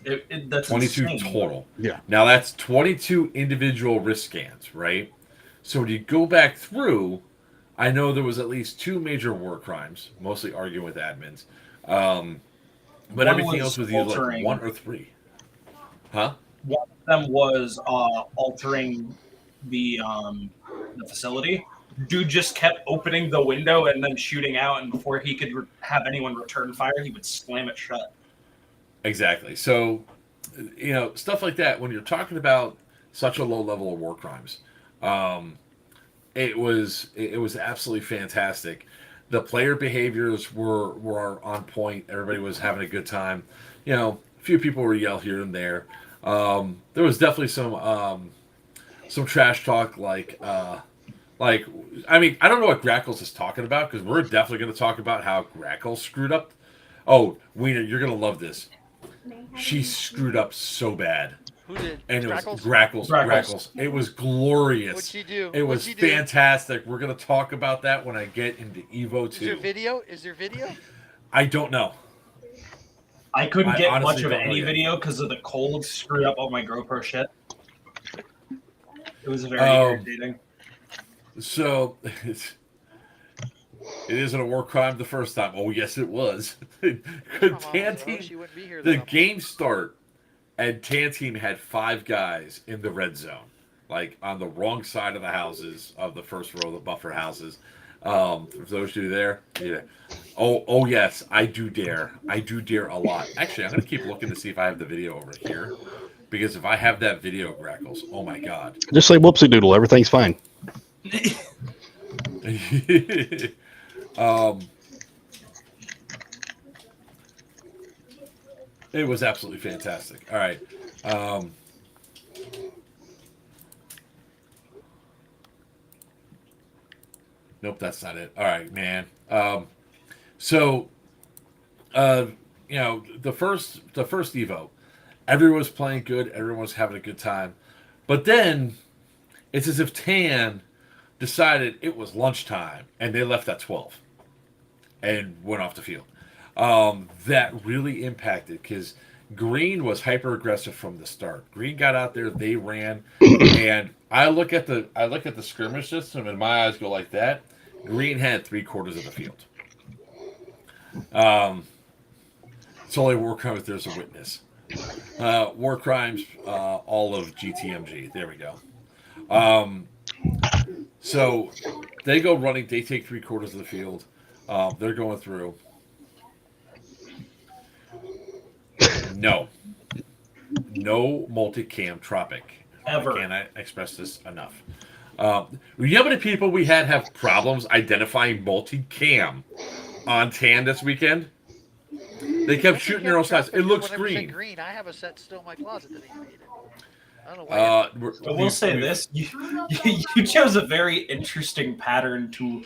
That's 22 insane. total. Yeah. Now that's 22 individual risk scans, right? So when you go back through, I know there was at least 2 major war crimes, mostly arguing with admins. But everything else was either like 1 or 3. Huh? One of them was altering the facility. Dude just kept opening the window and then shooting out, and before he could have anyone return fire, he would slam it shut. Exactly. So, stuff like that. When you're talking about such a low level of war crimes, um, it was absolutely fantastic. The player behaviors were on point. Everybody was having a good time. A few people were yell here and there. There was definitely some trash talk, like I mean, I don't know what Grackles is talking about, because we're definitely going to talk about how Grackles screwed up. Oh, Wiener, you're going to love this. She screwed up so bad. Who did? And it was Grackles? Grackles. It was glorious. What'd she do? It was fantastic. We're going to talk about that when I get into Evo 2. Is there video? Is there video? I don't know. I couldn't get much honestly of don't know any yet. video because of the cold screwed up all my GoPro shit. It was very irritating. So, it isn't a war crime the first time. Oh, yes, it was. Come on, Tanteam, she wouldn't be here the then. game start, and Tanteam had 5 guys in the red zone, like on the wrong side of the houses, of the first row of the buffer houses. For those of you there, yeah. Oh yes, I do dare. I do dare a lot. Actually, I'm gonna keep looking to see if I have the video over here, because if I have that video, Grackles, oh my god. Just say whoopsie doodle. Everything's fine. It was absolutely fantastic. All right. Nope, that's not it. All right, man. So, the first Evo, everyone was playing good. Everyone was having a good time. But then, it's as if Tan decided it was lunchtime, and they left at 12 and went off the field. That really impacted, because Green was hyper aggressive from the start. Green got out there, they ran, and I look at the skirmish system, and my eyes go like that. Green had 3/4 of the field. It's only war crimes. There's a witness. War crimes, all of GTMG. There we go. So they go running. They take 3/4 of the field. They're going through. No multicam tropic. Ever. Can't I express this enough? You know how many people we had have problems identifying multicam on Tan this weekend? They kept shooting their own sides. It looks green. Green. I have a set still in my closet that ain't made it. I don't know why. I will say this: you chose a very interesting pattern to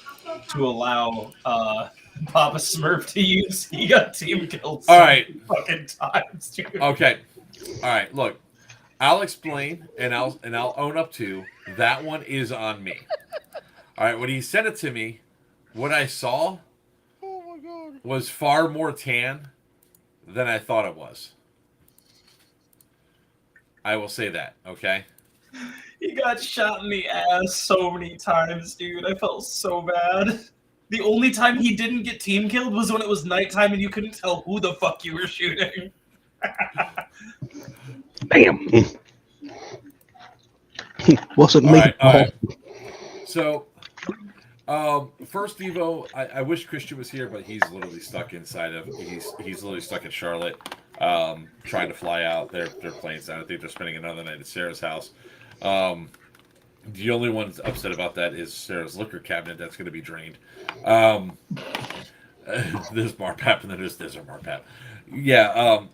allow Papa Smurf to use. He got team killed so many fucking times, dude. Okay. All right. Look, I'll explain, and I'll own up to that one is on me. All right. When he sent it to me, what I saw was far more Tan than I thought it was. I will say that. Okay. He got shot in the ass so many times, dude. I felt so bad. The only time he didn't get team killed was when it was nighttime and you couldn't tell who the fuck you were shooting. Damn. Wasn't me. All right. So, first Evo, I wish Christian was here, but he's literally stuck inside of. He's literally stuck in Charlotte, trying to fly out. Their plane's down. I think they're spending another night at Sarah's house. The only one that's upset about that is Sarah's liquor cabinet that's going to be drained. There's Marpap, and then there's Desert Marpap. Yeah,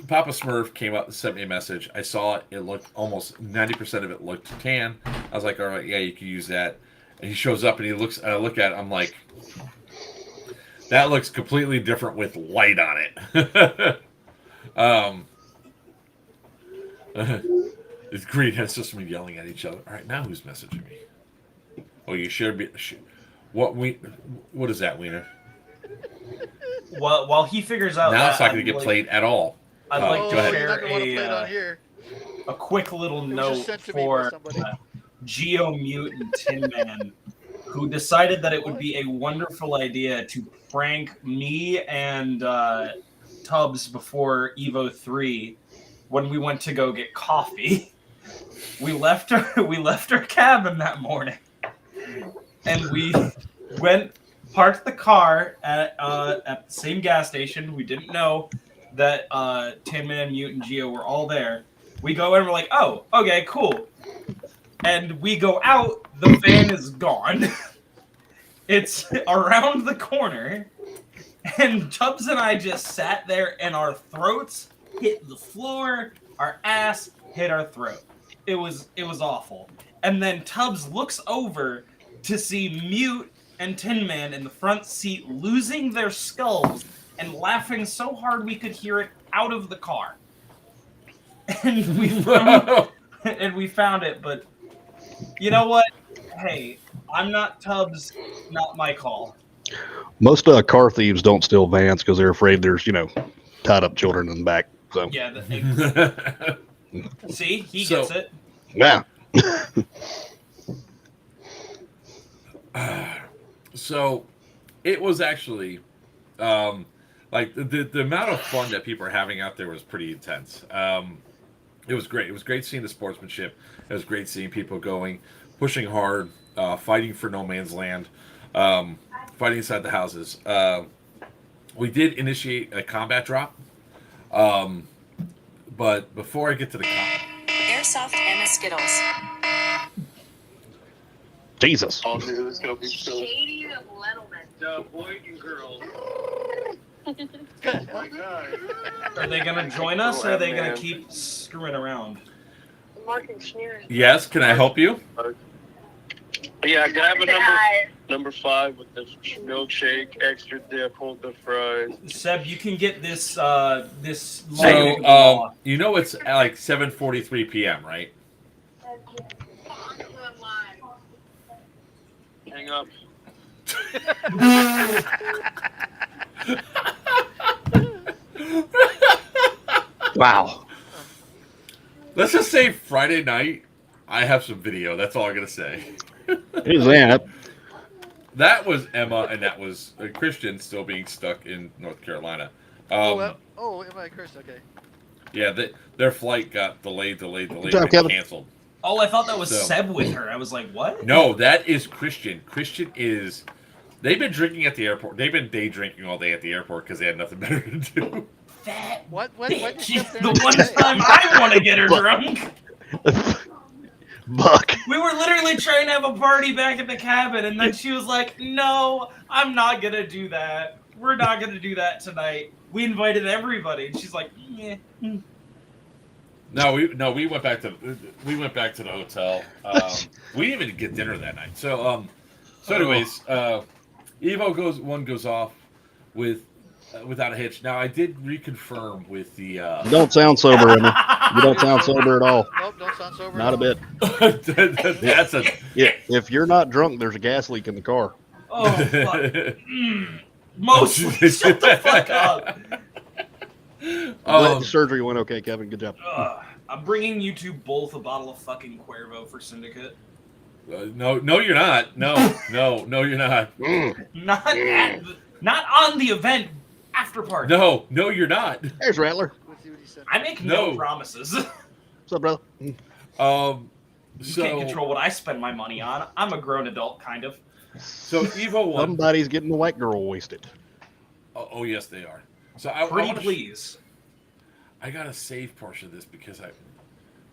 Papa Smurf came up and sent me a message. I saw it. It looked almost 90% of it looked tan. I was like, all right, yeah, you can use that. And he shows up and he looks, and I look at it. I'm like, that looks completely different with light on it. It's green. It's just me yelling at each other. All right, now who's messaging me? Oh, you shared me. What is that, Wiener? Well, while he figures out Now that, it's not going to get played at all. I'd like go to ahead. You're not share gonna want to play it on here. a quick little was note just sent to me by for somebody. Geomute and Tin Man, who decided that it would be a wonderful idea to prank me and Tubbs before Evo 3 when we went to go get coffee. We left our cabin that morning, and we parked the car at the same gas station. We didn't know that Tin Man, Mute, and Geo were all there. We go in, we're like, oh, okay, cool. And we go out, the van is gone. It's around the corner, and Tubbs and I just sat there, and our throats hit the floor, our ass hit our throat. It was awful. And then Tubbs looks over to see Mute and Tin Man in the front seat losing their skulls and laughing so hard we could hear it out of the car. And we found it, but you know what? Hey, I'm not Tubbs, not my call. Most car thieves don't steal vans because they're afraid there's, tied up children in the back. So Yeah, see, he So- gets it. yeah. So it was actually like the amount of fun that people are having out there was pretty intense. It was great. It was great seeing the sportsmanship. It was great seeing people pushing hard, fighting for no man's land, fighting inside the houses. We did initiate a combat drop, but before I get to the Airsoft Emma Skittles. Jesus. All knew it was gonna be so. Shady and Lettleman. The boy and girl. Oh my god. Are they gonna join us, or are they gonna keep screwing around? Mark and Schneer. Yes, can I help you? Yeah, can I have a Hi. number 5 with the milkshake, extra dip, hold the fries. Seb, you can get this this. So you know it's at like 7:43 p.m., right? Hang up. Wow. Let's just say Friday night. I have some video. That's all I'm gonna say. Who's that? That was Emma, and that was Christian still being stuck in North Carolina. Am I cursed? Okay. Yeah, their flight got delayed, Good job, and Kevin. canceled. Oh, I thought that was So- Seb with her. I was like, what? No, that is Christian. Christian is. They've been drinking at the airport. They've been day drinking all day at the airport because they had nothing better to do. That What bitch did is the one time I want to get her drunk. Buck. We were literally trying to have a party back at the cabin, and then she was like, no, I'm not going to do that. We're not going to do that tonight. We invited everybody. And she's like, yeah. No, we went back to the hotel. We didn't even get dinner that night. So anyways, Evo goes off without a hitch. Now I did reconfirm with the. You don't sound sober, Emma. You don't sound sober at all. Nope, don't sound sober. Not a bit. That's a. Yeah. If you're not drunk, there's a gas leak in the car. Oh, fuck. Mostly. Shut the fuck up. Glad the surgery went okay, Kevin. Good job. I'm bringing you two both a bottle of fucking Cuervo for Syndicate. No, you're not. No, you're not. Not on the event after party. No, you're not. There's Rattler. Let's see what he said. I make no No. promises. What's up, brother? You So can't control what I spend my money on. I'm a grown adult, kind of. So Evo won. Somebody's getting the white girl wasted. Oh yes, they are. So I Pretty wanna- please. I gotta save portion of this because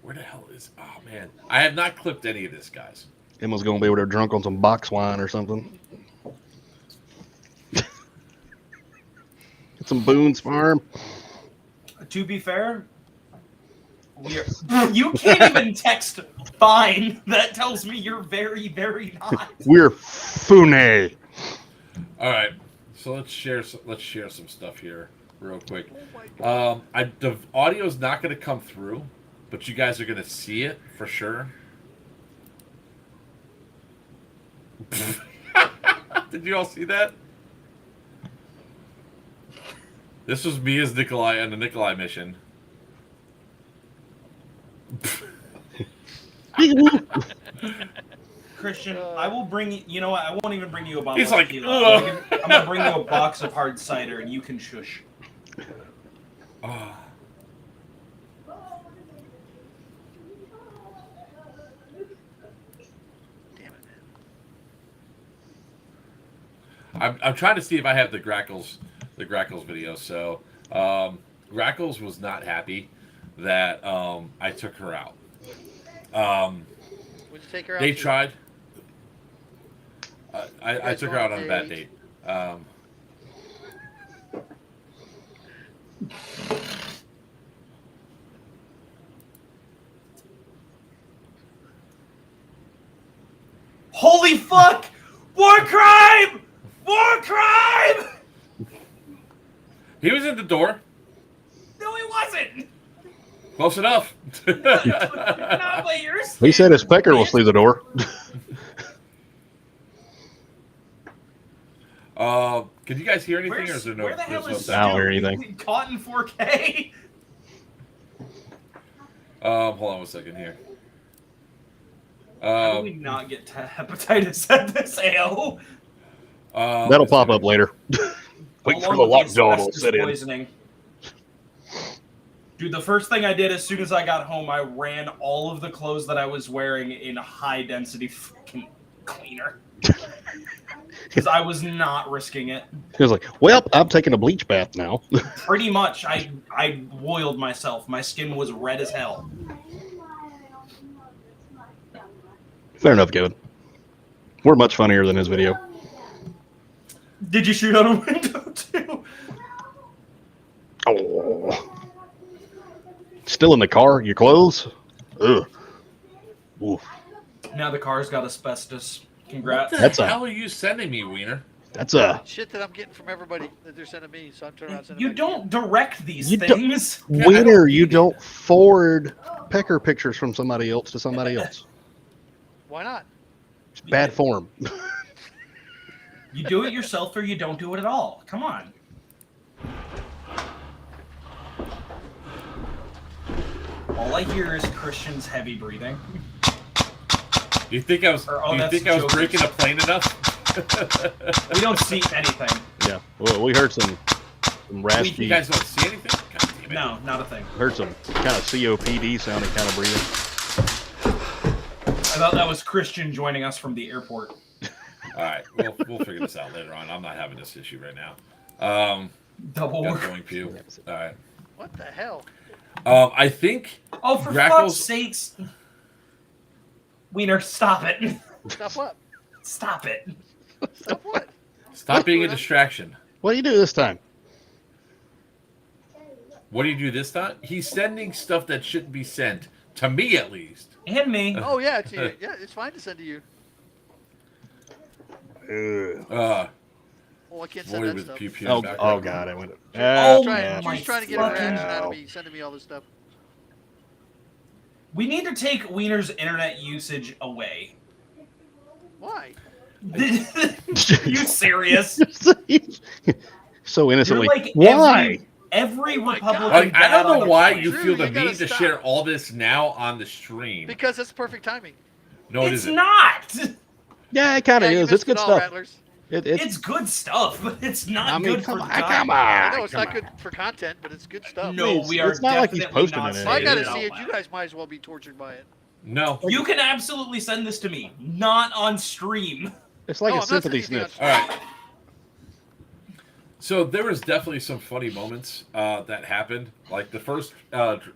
where the hell is? Oh man, I have not clipped any of this, guys. Emma's gonna be over there drunk on some box wine or something. Get some Boone's Farm. To be fair, you can't even text fine. That tells me you're very, very not. We're Fune. All right, so let's share some stuff here real quick. The audio's not going to come through, but you guys are going to see it for sure. Did you all see that? This was me as Nikolai on the Nikolai mission. Christian, I will bring you. You know what? I won't even bring you a bottle He's of like, tequila. "Ugh." I'm gonna bring you a box of hard cider, and you can shush. I'm trying to see if I have the Grackles video. So Grackles was not happy that I took her out. Would you take her out? They to? tried. I guys took go her on out a on a bad date? date. Holy fuck! War crime! War crime! He was at the door. No, he wasn't. Close enough. Not by your He said his pecker was standards. through the door. Can you guys hear anything, or is there no? Where the hell there's is no I don't hear Stu? anything. We caught in 4K. Hold on one second here. How do we not get hepatitis at this ale? That'll pop up later. Wait for the lockjaw to set in. Poisoning. Dude, the first thing I did as soon as I got home, I ran all of the clothes that I was wearing in high density fucking cleaner. Because I was not risking it. He was like, well, I'm taking a bleach bath now. Pretty much, I boiled myself. My skin was red as hell. Fair enough, Kevin. We're much funnier than his video. Did you shoot out a window too? Oh. Still in the car? Your clothes? Ugh. Oof. Now the car's got asbestos. What Congrats. the That's a- hell are you sending me, Wiener? That's a Shit that I'm getting from everybody that they're sending me, so I'm turning around and sending You back to don't direct these You don't- things. Wiener. You don't forward pecker pictures from somebody else to somebody else. Why not? It's bad form. You do it yourself or you don't do it at all. Come on. All I hear is Christian's heavy breathing. Do you think I was? Or, oh, do you that's think I was Joker's. breaking a plane enough? We don't see anything. Yeah. Well, we heard some You raspy, guys don't see anything? God damn it. No, not a thing. heard some kind of COPD sounding kind of breathing. I thought that was Christian joining us from the airport. All right, we'll figure this out later on. I'm not having this issue right now. Double Got work. going pew. All right. What the hell? I think Oh, for Grackles- fuck's sakes. Wiener, stop it. Stop what? Stop it. Stop what? stop being a distraction. What do you do this time? What do you do this time? He's sending stuff that shouldn't be sent to me, at least. And me. Oh yeah, it's fine to send to you. Uh, Well, I can't send boy, that with stuff. pew pew. Oh, in the oh background. God, I went. Oh, She's my trying to get a fucking reaction out of hell. me, sending me all this stuff. We need to take Wiener's internet usage away. Why? You serious? So innocently. You're like Why? every Oh my Republican. God. Like, I dad don't on know the why planet. you Drew, feel the you gotta need to stop. share all this now on the stream. Because it's perfect timing. No, it It's isn't. not. Yeah, it kind of Yeah, you is. It's missed good it all, stuff. Rattlers. It's good stuff, but it's not I mean, good come for on, time. come on. I know it's come not on. good for content, but it's good stuff. No, It's- we are it's not like he's definitely posting not it in If I saying gotta it see it, out you loud. guys might as well be tortured by it. No. You can absolutely send this to me, not on stream. It's like No, a I'm not sympathy sending anything snitch. All right. So there was definitely some funny moments that happened. Like the first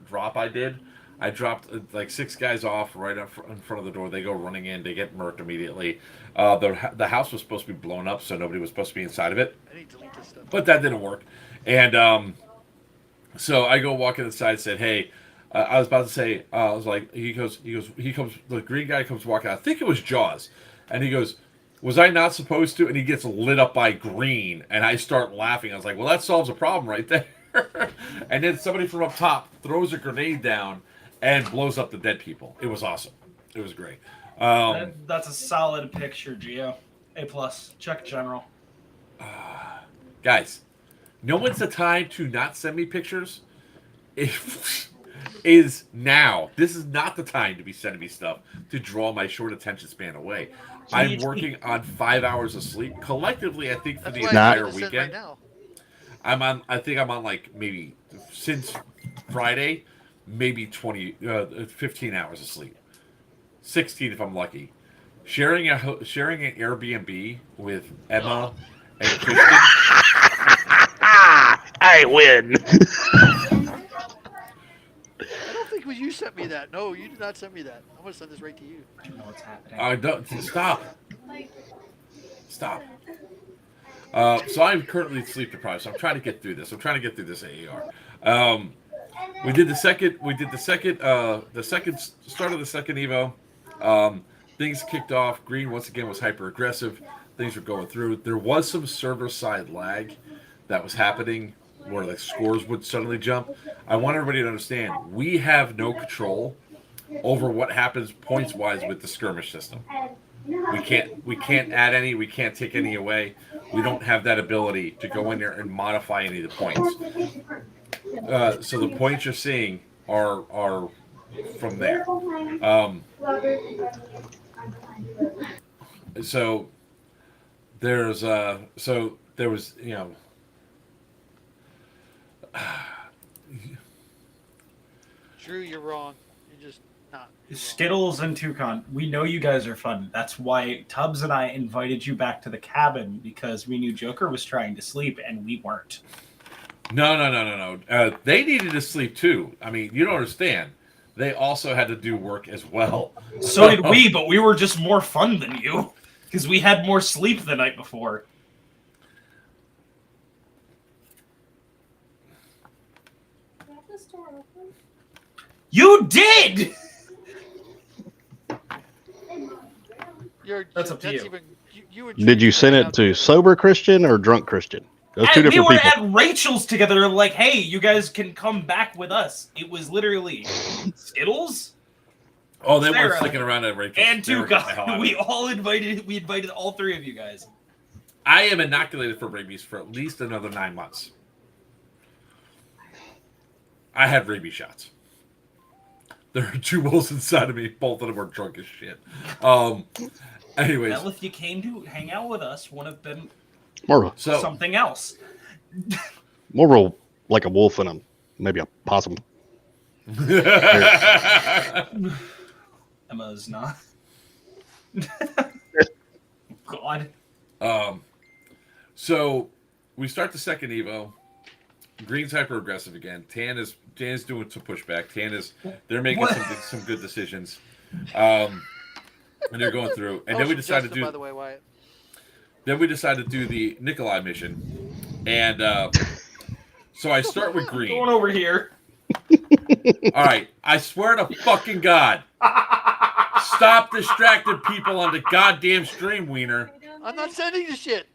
drop I did, I dropped like 6 guys off right up in front of the door. They go running in. They get murked immediately. The house was supposed to be blown up, so nobody was supposed to be inside of it. I need to delete this stuff. But that didn't work. And so I go walk inside and said, hey, I was about to say, I was like, he comes, the green guy comes walking out. I think it was Jaws. And he goes, was I not supposed to? And he gets lit up by green. And I start laughing. I was like, well, that solves a problem right there. And then somebody from up top throws a grenade down and blows up the dead people. It was awesome. It was great. That's a solid picture, Gio. A+. Check general. Guys, know when's the time to not send me pictures? Is now. This is not the time to be sending me stuff to draw my short attention span away. I'm working on 5 hours of sleep. Collectively, I think for That's the why entire I send right weekend, now. I think I'm on like maybe since Friday, maybe 15 hours of sleep. 16 if I'm lucky. Sharing an Airbnb with Emma and Christian. I win. I don't think you sent me that. No, you did not send me that. I'm gonna send this right to you. I don't know what's happening. I don't stop. Stop. So I'm currently sleep deprived. So I'm trying to get through this. I'm trying to get through this AAR. We did the second. The second start of the second Evo. Things kicked off. Green once again was hyper aggressive. Things were going through. There was some server side lag that was happening where the scores would suddenly jump. I want everybody to understand we have no control over what happens points wise with the skirmish system. We can't add any. We can't take any away. We don't have that ability to go in there and modify any of the points. So the points you're seeing are from there. So there was Drew, you're wrong. You're just not. You're wrong. Skittles and Toucan, we know you guys are fun. That's why Tubbs and I invited you back to the cabin because we knew Joker was trying to sleep and we weren't. No. They needed to sleep too. I mean, you don't understand. They also had to do work as well. So did we, but we were just more fun than you because we had more sleep the night before. You did! That's up to you. Did you send it to sober Christian or drunk Christian? Those two And we different were people. at Rachel's together, like, hey, you guys can come back with us. It was literally Skittles Oh, they weren't Sarah, sticking around at Rachel. and They were getting the hell Toucan. out of We it. invited all three of you guys. I am inoculated for rabies for at least another 9 months. I had rabies shots. There are two wolves inside of me. Both of them are drunk as shit. Anyways, Well, if you came to hang out with us, one of them More, so something else. more like a wolf and maybe a possum. Emma's not. God. So we start the second Evo. Green's hyper aggressive again. Tan is doing some pushback. They're making some good decisions. And they're going through. And then we decided to do. By the way, Wyatt. Then we decided to do the Nikolai mission, and so I start with Green. Going over here. All right, I swear to fucking God, stop distracting people on the goddamn stream, Wiener. I'm not sending the shit.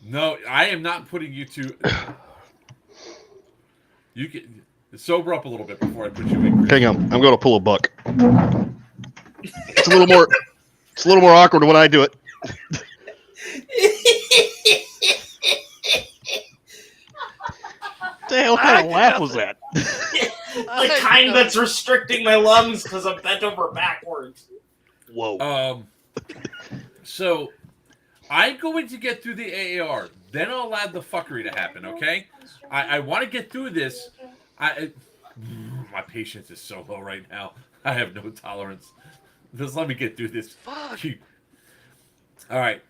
No, I am not putting you to. You can sober up a little bit before I put you in. Hang on, I'm going to pull a buck. It's a little more. It's a little more awkward when I do it. What the hell kind of laugh was that? The kind that's restricting my lungs because I'm bent over backwards. Whoa. So I'm going to get through the AAR. Then I'll allow the fuckery to happen. Okay? I want to get through this. My patience is so low right now. I have no tolerance. Just let me get through this. Fuck. All right.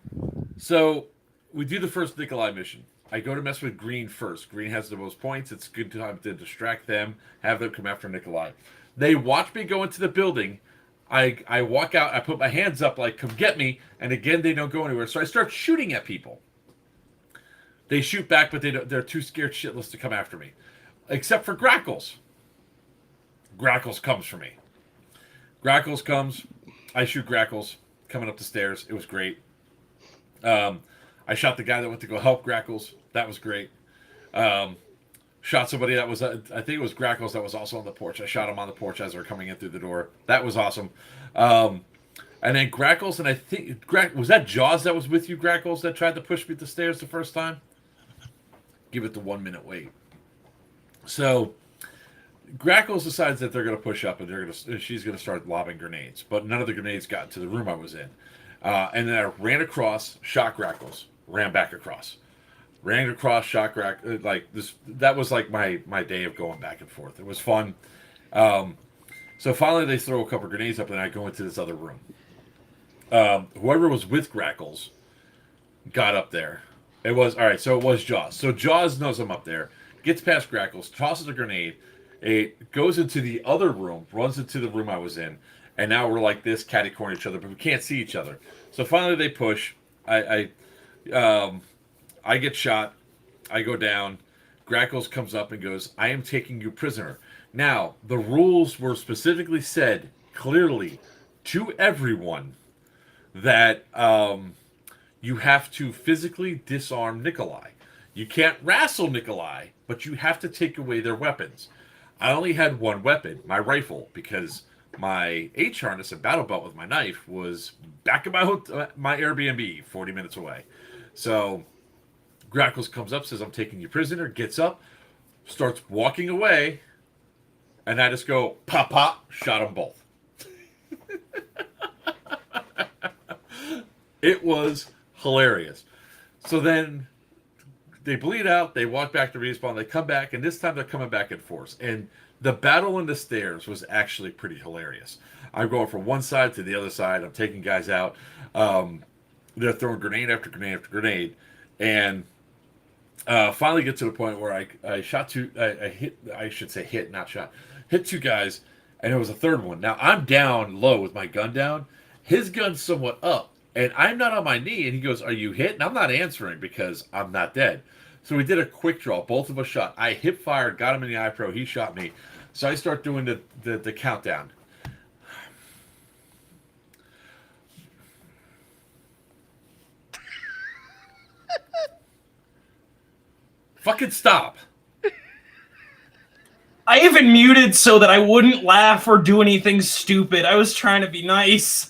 So we do the first Nikolai mission. I go to mess with Green first. Green has the most points. It's a good time to distract them, have them come after Nikolai. They watch me go into the building. I walk out. I put my hands up like, come get me. And again, they don't go anywhere. So I start shooting at people. They shoot back, but they're too scared shitless to come after me. Except for Grackles. Grackles comes for me. Grackles comes. I shoot Grackles coming up the stairs. It was great. I shot the guy that went to go help Grackles. That was great. Shot somebody that was, I think it was Grackles that was also on the porch. I shot him on the porch as they were coming in through the door. That was awesome. And then Grackles, and I think, was that Jaws that was with you, Grackles, that tried to push me up the stairs the first time? Give it the 1 minute wait. So Grackles decides that they're going to push up and she's going to start lobbing grenades. But none of the grenades got into the room I was in. And then I ran across, shot Grackles, ran back across. Ran across, shot Grackles. Like this, that was like my day of going back and forth. It was fun. So finally, they throw a couple grenades up, and I go into this other room. Whoever was with Grackles got up there. It was all right. So it was Jaws. So Jaws knows I'm up there. Gets past Grackles, tosses a grenade. It goes into the other room, runs into the room I was in, and now we're like this, catty corner each other, but we can't see each other. So finally, they push. I get shot. I go down. Grackles comes up and goes, "I am taking you prisoner." Now the rules were specifically said clearly to everyone that you have to physically disarm Nikolai. You can't wrestle Nikolai, but you have to take away their weapons. I only had one weapon, my rifle, because my H harness and battle belt with my knife was back at my Airbnb, 40 minutes away. So Grackles comes up, says, "I'm taking you prisoner," gets up, starts walking away, and I just go, pop, pop, shot them both. It was hilarious. So then they bleed out, they walk back to respawn, they come back, and this time they're coming back in force. And the battle in the stairs was actually pretty hilarious. I'm going from one side to the other side, I'm taking guys out. They're throwing grenade after grenade after grenade. And finally get to the point where I shot two, I hit, I should say hit, not shot, hit two guys, and it was a third one. Now I'm down low with my gun down. His gun's somewhat up. And I'm not on my knee, and he goes, "Are you hit?" And I'm not answering because I'm not dead. So we did a quick draw. Both of us shot. I hip fired, got him in the eye pro. He shot me. So I start doing the countdown. Fucking stop. I even muted so that I wouldn't laugh or do anything stupid. I was trying to be nice.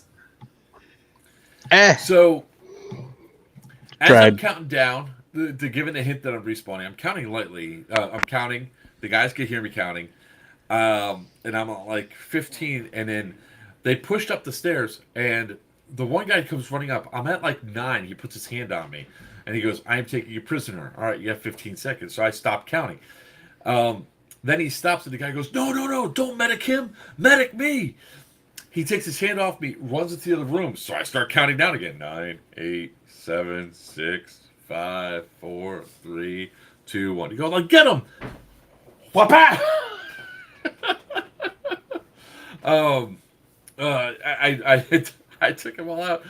So as Tried. I'm counting down, to given the hint that I'm respawning, I'm counting lightly. I'm counting. The guys can hear me counting. And I'm at like 15, and then they pushed up the stairs, and the one guy comes running up. I'm at like 9. He puts his hand on me, and he goes, "I am taking you prisoner. All right, you have 15 seconds." So I stopped counting. Then he stops, and the guy goes, "No, no, no, don't medic him. Medic me." He takes his hand off me, runs into the other room. So I start counting down again. 9, 8, 7, 6, 5, 4, 3, 2, 1. He goes, like, "Get him!" Whapa! I took them all out.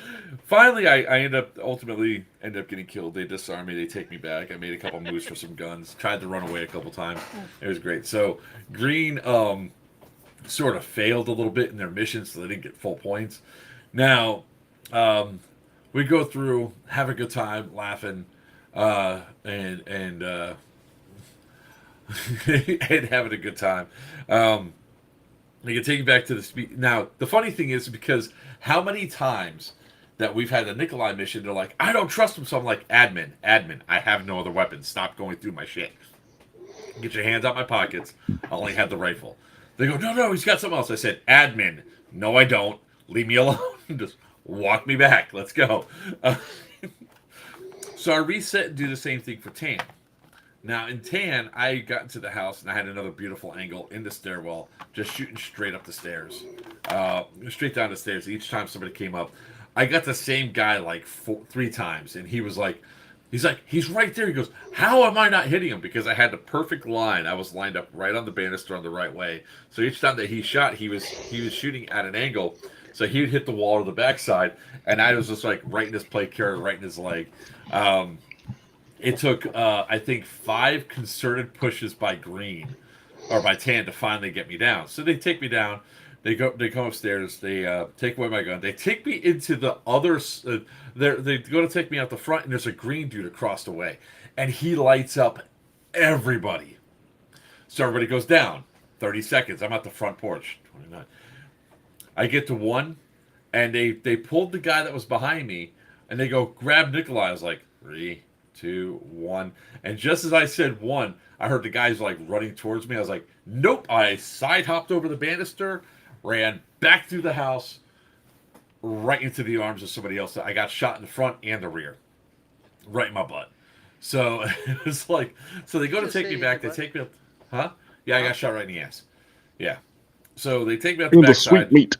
Finally, I ultimately end up getting killed. They disarm me. They take me back. I made a couple moves for some guns. Tried to run away a couple times. It was great. So Green sort of failed a little bit in their mission, so they didn't get full points. Now we go through, have a good time, laughing, and and having a good time. They can take you back to the speed. Now, the funny thing is, because how many times that we've had the Nikolai mission, they're like, "I don't trust him," so I'm like, admin, I have no other weapons. Stop going through my shit. Get your hands out my pockets. I only had the rifle. They go, "No, no, he's got something else." I said, "Admin, no, I don't. Leave me alone. Just walk me back. Let's go." So I reset and do the same thing for Tan. Now, in Tan, I got into the house, and I had another beautiful angle in the stairwell, just shooting straight up the stairs. Straight down the stairs. Each time somebody came up, I got the same guy like 3 times, and he was like, he's right there. He goes, "How am I not hitting him?" Because I had the perfect line. I was lined up right on the banister on the right way. So each time that he shot, he was shooting at an angle. So he would hit the wall or the backside, and I was just like right in his plate carrier, right in his leg. It took, I think, 5 concerted pushes by Green or by Tan to finally get me down. So they take me down. They come upstairs. They take away my gun. They take me into the other. They go to take me out the front, and there's a green dude across the way, and he lights up everybody. So everybody goes down. 30 seconds. I'm at the front porch. 29. I get to 1, and they pulled the guy that was behind me, and they go, "Grab Nikolai." I was like, 3, 2, 1. And just as I said 1, I heard the guys like running towards me. I was like, "Nope." I side hopped over the banister, ran back through the house, right into the arms of somebody else. I got shot in the front and the rear, right in my butt. So it was like, so they go to take me back. They take me up, huh? Yeah, I got shot right in the ass. Yeah. So they take me out the In the backside, sweet meat.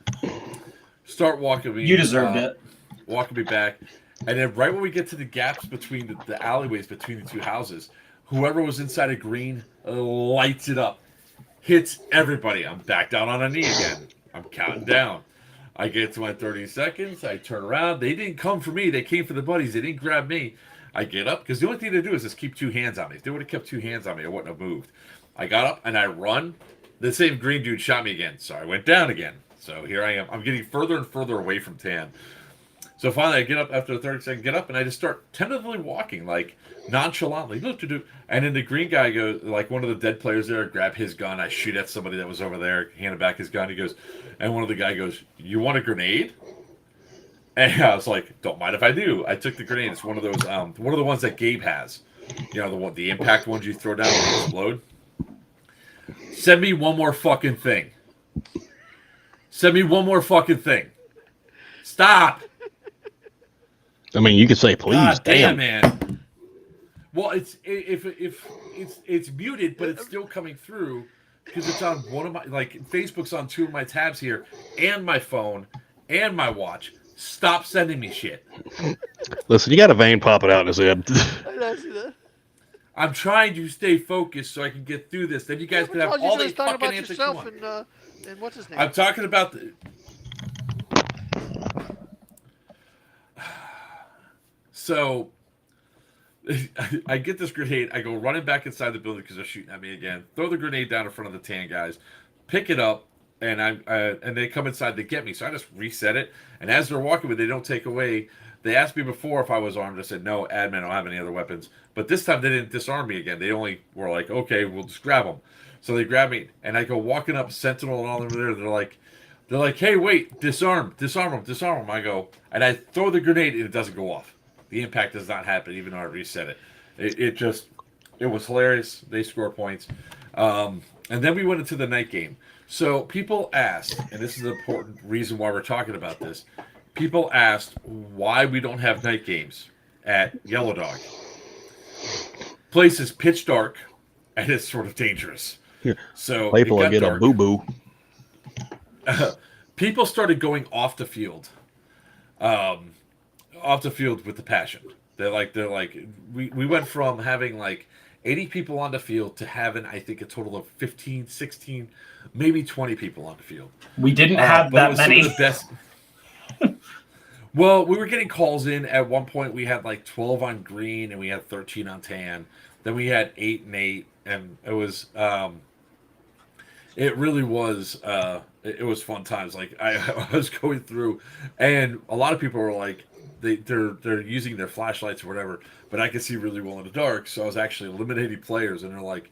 start walking me. You deserved it. Walking me back, and then right when we get to the gaps between the alleyways between the two houses, whoever was inside a green lights it up, hits everybody. I'm back down on a knee again. I'm counting down. I get to my 30 seconds. I turn around. They didn't come for me. They came for the buddies. They didn't grab me. I get up because the only thing to do is just keep 2 hands on me. If they would have kept 2 hands on me, I wouldn't have moved. I got up and I run. The same green dude shot me again, so I went down again. So here I am. I'm getting further and further away from tan. So finally, I get up after a 30-second get up, and I just start tentatively walking, like nonchalantly. And then the green guy goes, like one of the dead players there, grab his gun. I shoot at somebody that was over there, hand back his gun. He goes, and one of the guy goes, "You want a grenade?" And I was like, "Don't mind if I do." I took the grenade. It's one of those, one of the ones that Gabe has. You know, the impact ones you throw down when they explode. Send me one more fucking thing. Send me one more fucking thing. Stop. I mean, you could say please. God damn, man. Well, it's muted, but it's still coming through because it's on one of my Facebook's on 2 of my tabs here, and my phone, and my watch. Stop sending me shit. Listen, you got a vein popping out in his head. I see that. I'm trying to stay focused so I can get through this. Then you guys can have all the talking fucking about answers you yourself want. and what's his name? I'm talking about the. So, I get this grenade. I go running back inside the building because they're shooting at me again. Throw the grenade down in front of the tan guys. Pick it up, and and they come inside to get me. So I just reset it. And as they're walking with, they don't take away. They asked me before if I was armed. I said no, admin. I don't have any other weapons. But this time they didn't disarm me again. They only were like, okay, we'll just grab them. So they grab me, and I go walking up, Sentinel and all over there. They're like, hey, wait, disarm them. I go, and I throw the grenade, and it doesn't go off. The impact does not happen, even though I reset it. It was hilarious. They score points. And then we went into the night game. So people asked, and this is an important reason why we're talking about this. People asked why we don't have night games at Yellow Dog. Place is pitch dark, and it's sort of dangerous. So People will get dark. A boo-boo. People started going off the field. Off the field with the passion. They're like we went from having like 80 people on the field to having I think a total of 15, 16, maybe 20 people on the field. We didn't have that many. Some of the best. Well, we were getting calls in at one point. We had like 12 on green and we had 13 on tan. Then we had 8 and 8, and it was it really was it was fun times. Like I was going through, and a lot of people were like. They're using their flashlights or whatever, but I can see really well in the dark. So I was actually eliminating players, and they're like,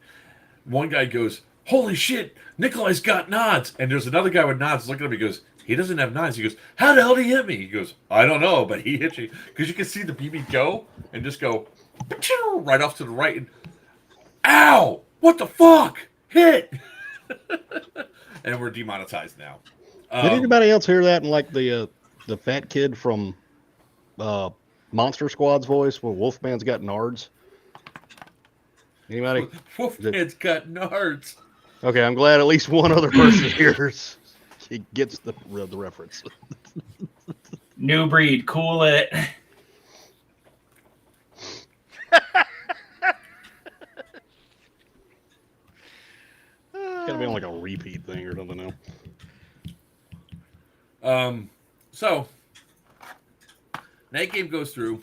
one guy goes, "Holy shit, Nikolai's got nods," and there's another guy with nods looking at me. He goes, "He doesn't have nods." He goes, "How the hell did he hit me?" He goes, "I don't know, but he hit you," because you can see the BB go and just go right off to the right, and ow, what the fuck, hit, and we're demonetized now. Did anybody else hear that in like the fat kid from Monster Squad's voice? Well, Wolfman's got nards. Anybody? Wolfman's got nards. Okay, I'm glad at least one other person hears. He gets the reference. New breed, cool it. It's gotta be on like a repeat thing or something now. So night game goes through.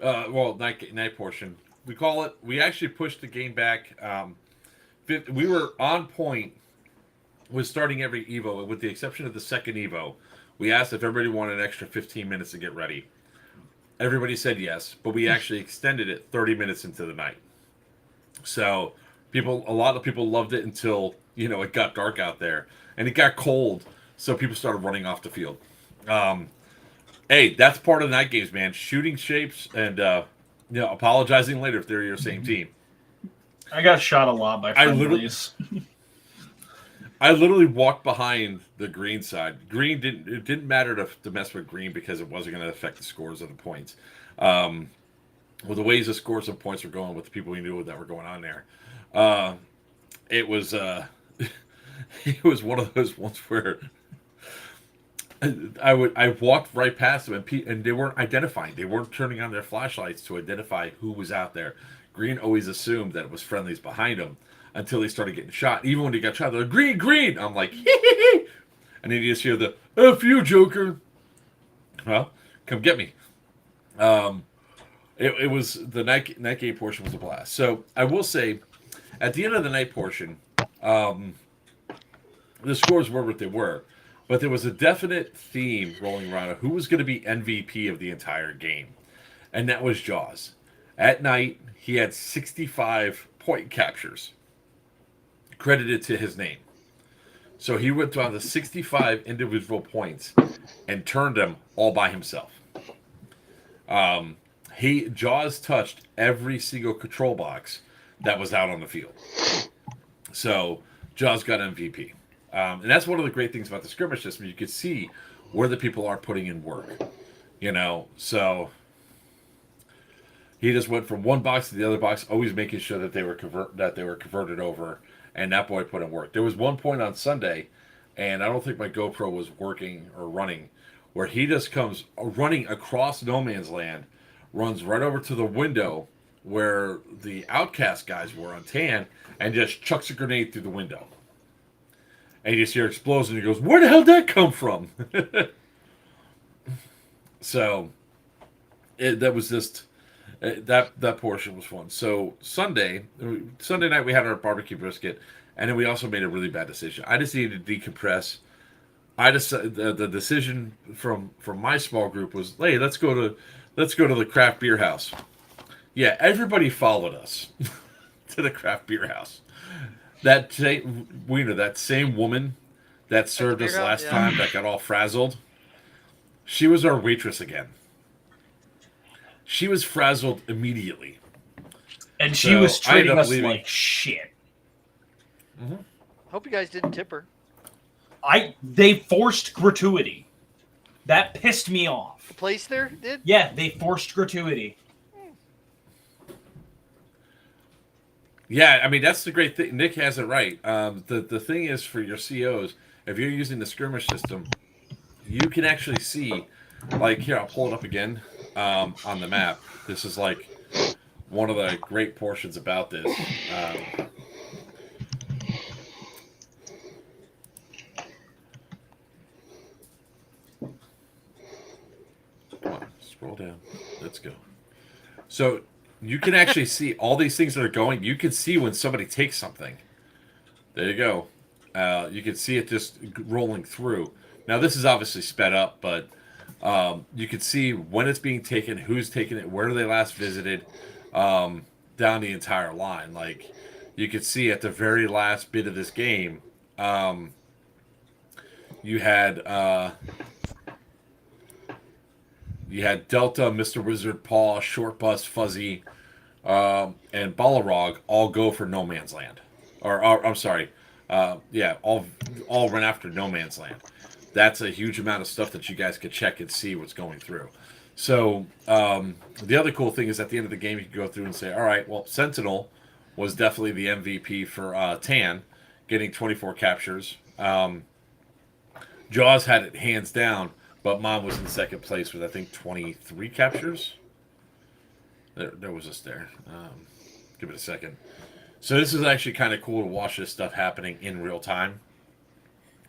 Night portion. We call it. We actually pushed the game back. We were on point with starting every Evo, with the exception of the second Evo. We asked if everybody wanted an extra 15 minutes to get ready. Everybody said yes, but we actually extended it 30 minutes into the night. So a lot of people loved it until it got dark out there and it got cold, so people started running off the field. Hey, that's part of the night games, man. Shooting shapes and apologizing later if they're your same team. I got shot a lot by friendlies. I literally walked behind the green side. It didn't matter to mess with green because it wasn't going to affect the scores of the points. Well, the ways the scores of points were going with the people we knew that were going on there, it was It was one of those ones where I walked right past them and they weren't identifying. They weren't turning on their flashlights to identify who was out there. Green always assumed that it was friendlies behind him until he started getting shot. Even when he got shot, they're like, green, green. I'm like, hee hee hee. And then you just hear the F you, Joker. Well, come get me. It was the night game portion was a blast. So I will say, at the end of the night portion, the scores were what they were, but there was a definite theme rolling around of who was going to be MVP of the entire game, and that was Jaws. At night, he had 65 point captures credited to his name. So he went down to 65 individual points and turned them all by himself. Jaws touched every single control box that was out on the field. So Jaws got MVP. And that's one of the great things about the skirmish system. You can see where the people are putting in work. So he just went from one box to the other box, always making sure that they were converted over, and that boy put in work. There was one point on Sunday, and I don't think my GoPro was working or running, where he just comes running across no man's land, runs right over to the window where the Outcast guys were on tan, and just chucks a grenade through the window. And you just hear explosion, and he goes, "Where the hell did that come from?" So that was just that portion was fun. So Sunday night we had our barbecue brisket, and then we also made a really bad decision. I just needed to decompress. The decision from my small group was, hey, let's go to the craft beer house. Yeah, everybody followed us to the craft beer house. That same woman that served us last time that got all frazzled, she was our waitress again. She was frazzled immediately. And she was treating us like shit. Mm-hmm. Hope you guys didn't tip her. They forced gratuity. That pissed me off. The place there did? Yeah, they forced gratuity. Yeah, I mean, that's the great thing. Nick has it right. The thing is, for your COs, if you're using the skirmish system, you can actually see, like, here, I'll pull it up again on the map. This is, like, one of the great portions about this. Come on, scroll down. Let's go. So you can actually see all these things that are going. You can see when somebody takes something. There you go. You can see it just rolling through. Now, this is obviously sped up, but you can see when it's being taken, who's taking it, where they last visited, down the entire line. Like, you could see at the very last bit of this game, you had Delta, Mr. Wizard, Paw, Short Bus, Fuzzy, and Balrog all go for No Man's Land. Or I'm sorry. All run after No Man's Land. That's a huge amount of stuff that you guys could check and see what's going through. So the other cool thing is at the end of the game, you can go through and say, all right, well, Sentinel was definitely the MVP for Tan, getting 24 captures. Jaws had it hands down, but Mom was in second place with, I think, 23 captures. There was this there. Give it a second. So this is actually kind of cool to watch this stuff happening in real time.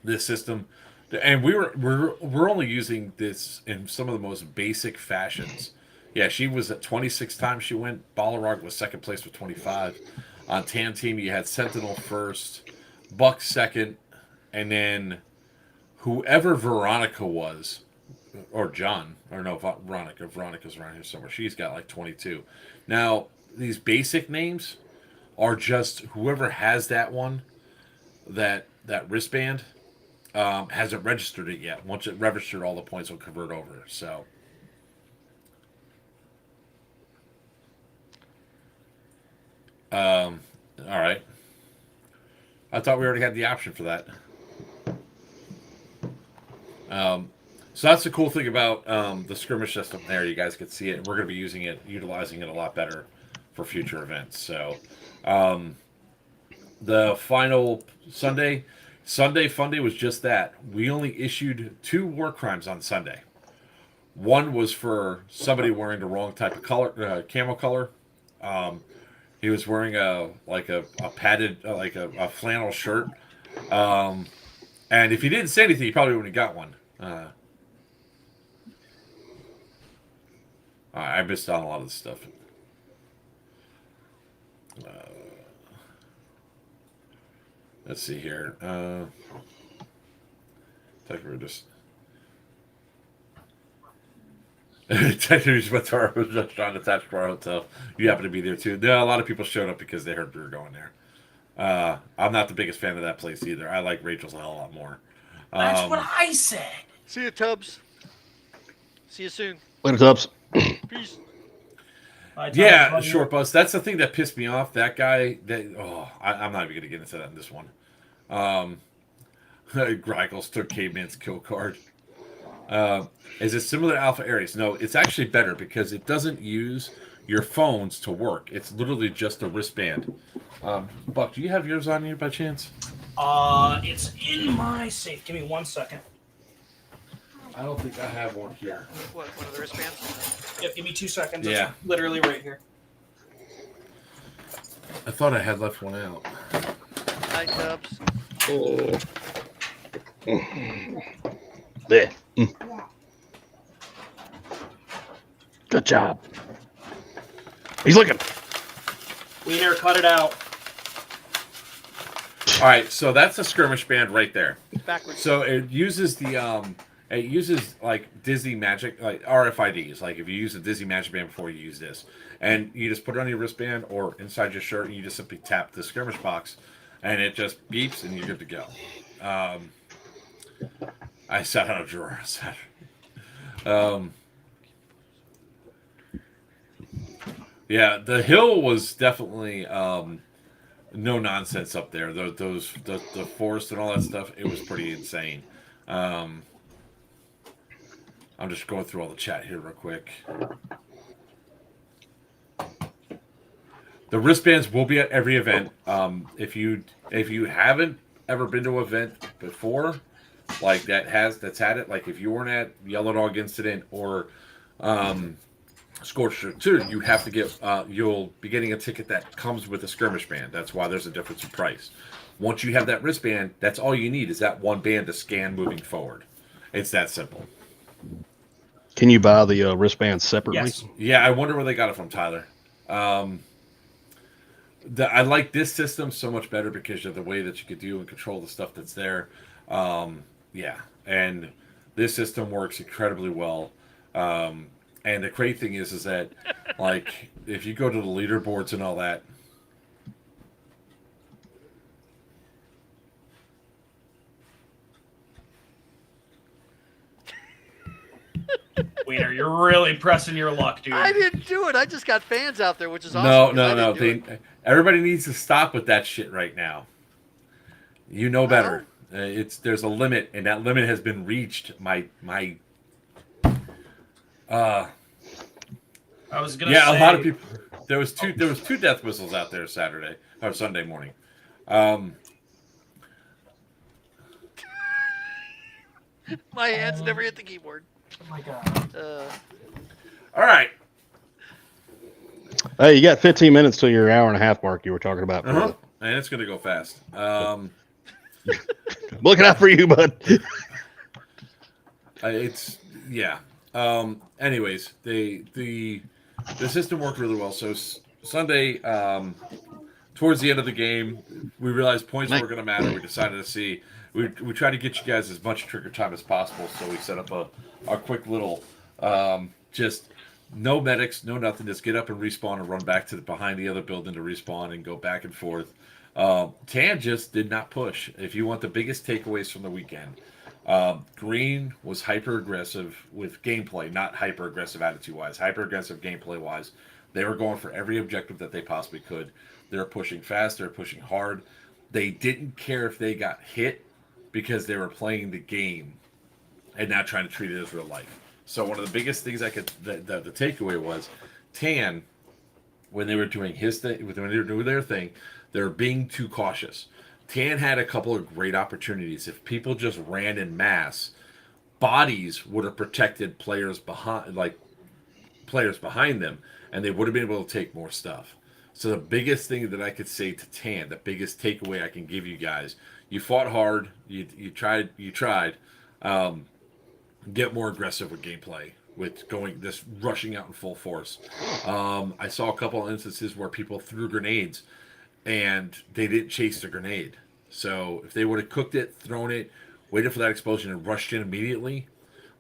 This system, and we're only using this in some of the most basic fashions. Yeah, she was at 26 times she went. Balrog was second place with 25. On Tan Team, you had Sentinel first, Buck second, and then whoever Veronica was, or John, or no, Veronica's around here somewhere. She's got like 22. Now, these basic names are just whoever has that one, that wristband, hasn't registered it yet. Once it registered, all the points will convert over. So, all right. I thought we already had the option for that. So that's the cool thing about the skirmish system there. You guys can see it. We're going to be utilizing it a lot better for future events. So the final Sunday, Sunday Funday was just that. We only issued 2 war crimes on Sunday. One was for somebody wearing the wrong type of color, camo color. He was wearing a padded a flannel shirt. And if he didn't say anything, he probably wouldn't have got one. I missed out on a lot of this stuff. Let's see here. Technically, just technically went to our restaurant attached to our hotel. You happen to be there too. A lot of people showed up because they heard we were going there. I'm not the biggest fan of that place either. I like Rachel's a hell of a lot more. That's what I said. See you, Tubbs. See you soon. Later, Tubbs. Peace. Yeah, short bus. That's the thing that pissed me off. That guy. I'm not even going to get into that in this one. Greigels took Caveman's kill card. Is it similar to Alpha Aries? No, it's actually better because it doesn't use your phones to work. It's literally just a wristband. Buck, do you have yours on you by chance? It's in my safe. Give me 1 second. I don't think I have one here. What, one of the wristbands? Yep, give me 2 seconds. Yeah. It's literally right here. I thought I had left one out. Hi, Tubbs. There. Good job. He's looking. Wiener, cut it out. All right, so that's a skirmish band right there. Backwards. So it uses like Disney Magic, like RFIDs. Like if you use a Disney Magic Band before, you use this, and you just put it on your wristband or inside your shirt, and you just simply tap the skirmish box, and it just beeps, and you're good to go. I sat on a drawer. Yeah, the hill was definitely no nonsense up there. The forest and all that stuff. It was pretty insane. I'm just going through all the chat here real quick. The wristbands will be at every event. If you haven't ever been to an event before, like that's had it. Like if you weren't at Yellow Dog Incident or Scorched 2, you have to get. You'll be getting a ticket that comes with a skirmish band. That's why there's a difference in price. Once you have that wristband, that's all you need is that one band to scan moving forward. It's that simple. Can you buy the wristbands separately? Yes. Yeah, I wonder where they got it from, Tyler. I like this system so much better because of the way that you could do and control the stuff that's there. Yeah, and this system works incredibly well. And the great thing is that, like, if you go to the leaderboards and all that, Wiener, you're really pressing your luck, dude. I didn't do it. I just got fans out there, which is awesome. no. Everybody needs to stop with that shit right now. You know better. There's a limit, and that limit has been reached. I was gonna Yeah, say, a lot of people. There was two death whistles out there Saturday or Sunday morning. My hands never hit the keyboard. Oh my god. All right. Hey, you got 15 minutes till your hour and a half mark you were talking about. And it's gonna go fast. Looking out for you, bud. It's yeah. Anyways, the system worked really well. So Sunday, towards the end of the game, we realized points were going to matter. We decided to see. We tried to get you guys as much trigger time as possible. So we set up a quick little just no medics, no nothing. Just get up and respawn and run back to behind the other building to respawn and go back and forth. Tan just did not push. If you want the biggest takeaways from the weekend, Green was hyper aggressive with gameplay, not hyper aggressive attitude wise, hyper aggressive gameplay wise. They were going for every objective that they possibly could. They're pushing fast, they're pushing hard. They didn't care if they got hit because they were playing the game and not trying to treat it as real life. So one of the biggest things the takeaway was Tan, when they were doing his thing, when they were doing their thing, they're being too cautious. Tan had a couple of great opportunities. If people just ran in mass, bodies would have protected players behind them, and they would have been able to take more stuff. So the biggest thing that I could say to Tan, the biggest takeaway I can give you guys, you fought hard, you tried, get more aggressive with gameplay, with rushing out in full force. I saw a couple of instances where people threw grenades and they didn't chase the grenade. So if they would have cooked it, thrown it, waited for that explosion, and rushed in immediately,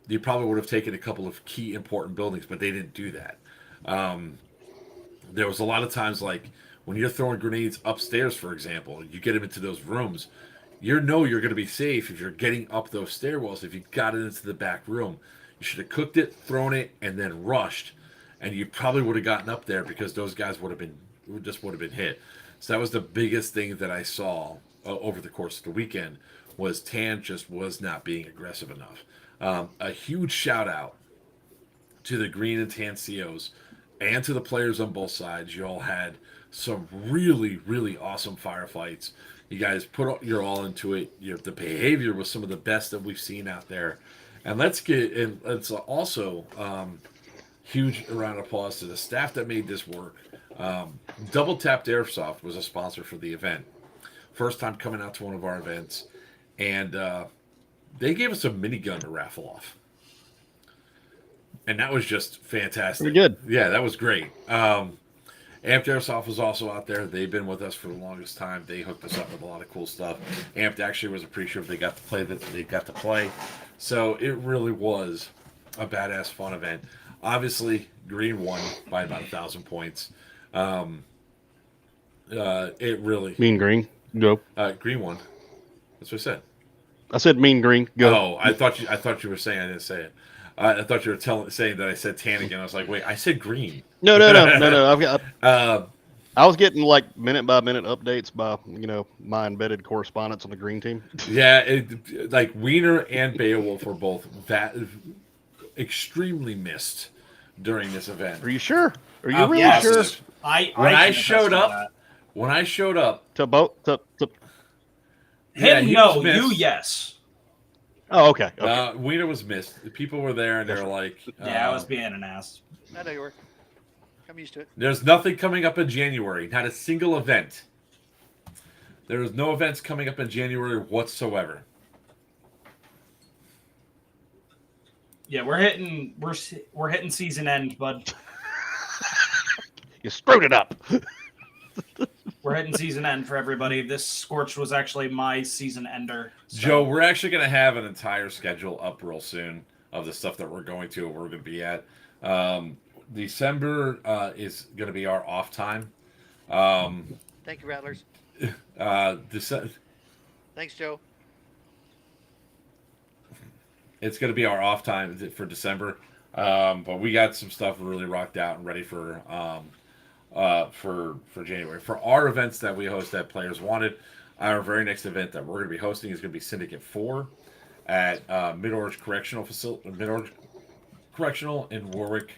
you probably would have taken a couple of key important buildings, but they didn't do that. There was a lot of times, like when you're throwing grenades upstairs, for example, you get them into those rooms, you're going to be safe if you're getting up those stairwells. If you got it into the back room, you should have cooked it, thrown it, and then rushed, and you probably would have gotten up there because those guys would have been hit. So that was the biggest thing that I saw over the course of the weekend, was Tan just was not being aggressive enough. A huge shout out to the green and tan COs and to the players on both sides. You all had some really, really awesome firefights. You guys put your all into it. The behavior was some of the best that we've seen out there. And let's also huge round of applause to the staff that made this work. Double Tapped Airsoft was a sponsor for the event. First time coming out to one of our events. And they gave us a minigun to raffle off. And that was just fantastic. Pretty good. Yeah, that was great. Amped Airsoft was also out there. They've been with us for the longest time. They hooked us up with a lot of cool stuff. Amped actually was appreciative they got to play. So it really was a badass fun event. Obviously, Green won by about 1,000 points. It really Mean Green, go. Green won. That's what I said. I said Mean Green, go. Oh, I thought you were saying I didn't say it. I thought you were saying that I said Tan again. I was like, wait, I said Green. No. I was getting like minute by minute updates by my embedded correspondence on the green team. Yeah, like Wiener and Beowulf were both extremely missed during this event. Are you sure? Are you really yes. sure? When I showed up To both to Him, he no. was missed. You, yes. Oh, okay. Wiener was missed. The people were there and they were like, Yeah, I was being an ass. I know you were. I'm used to it. there's nothing coming up in January. Not a single event. There is no events coming up in January whatsoever. Yeah, we're hitting season end, bud. You screwed it up. We're hitting season end for everybody. This Scorched was actually my season ender. So. Joe, we're actually going to have an entire schedule up real soon of the stuff that we're going to and where we're going to be at. December is going to be our off time. Thank you, Rattlers. Thanks, Joe. It's going to be our off time for December. But we got some stuff really rocked out and ready for January. For our events that we host that Players Wanted, our very next event that we're going to be hosting is going to be Syndicate 4 at Mid-Orange Correctional in Warwick,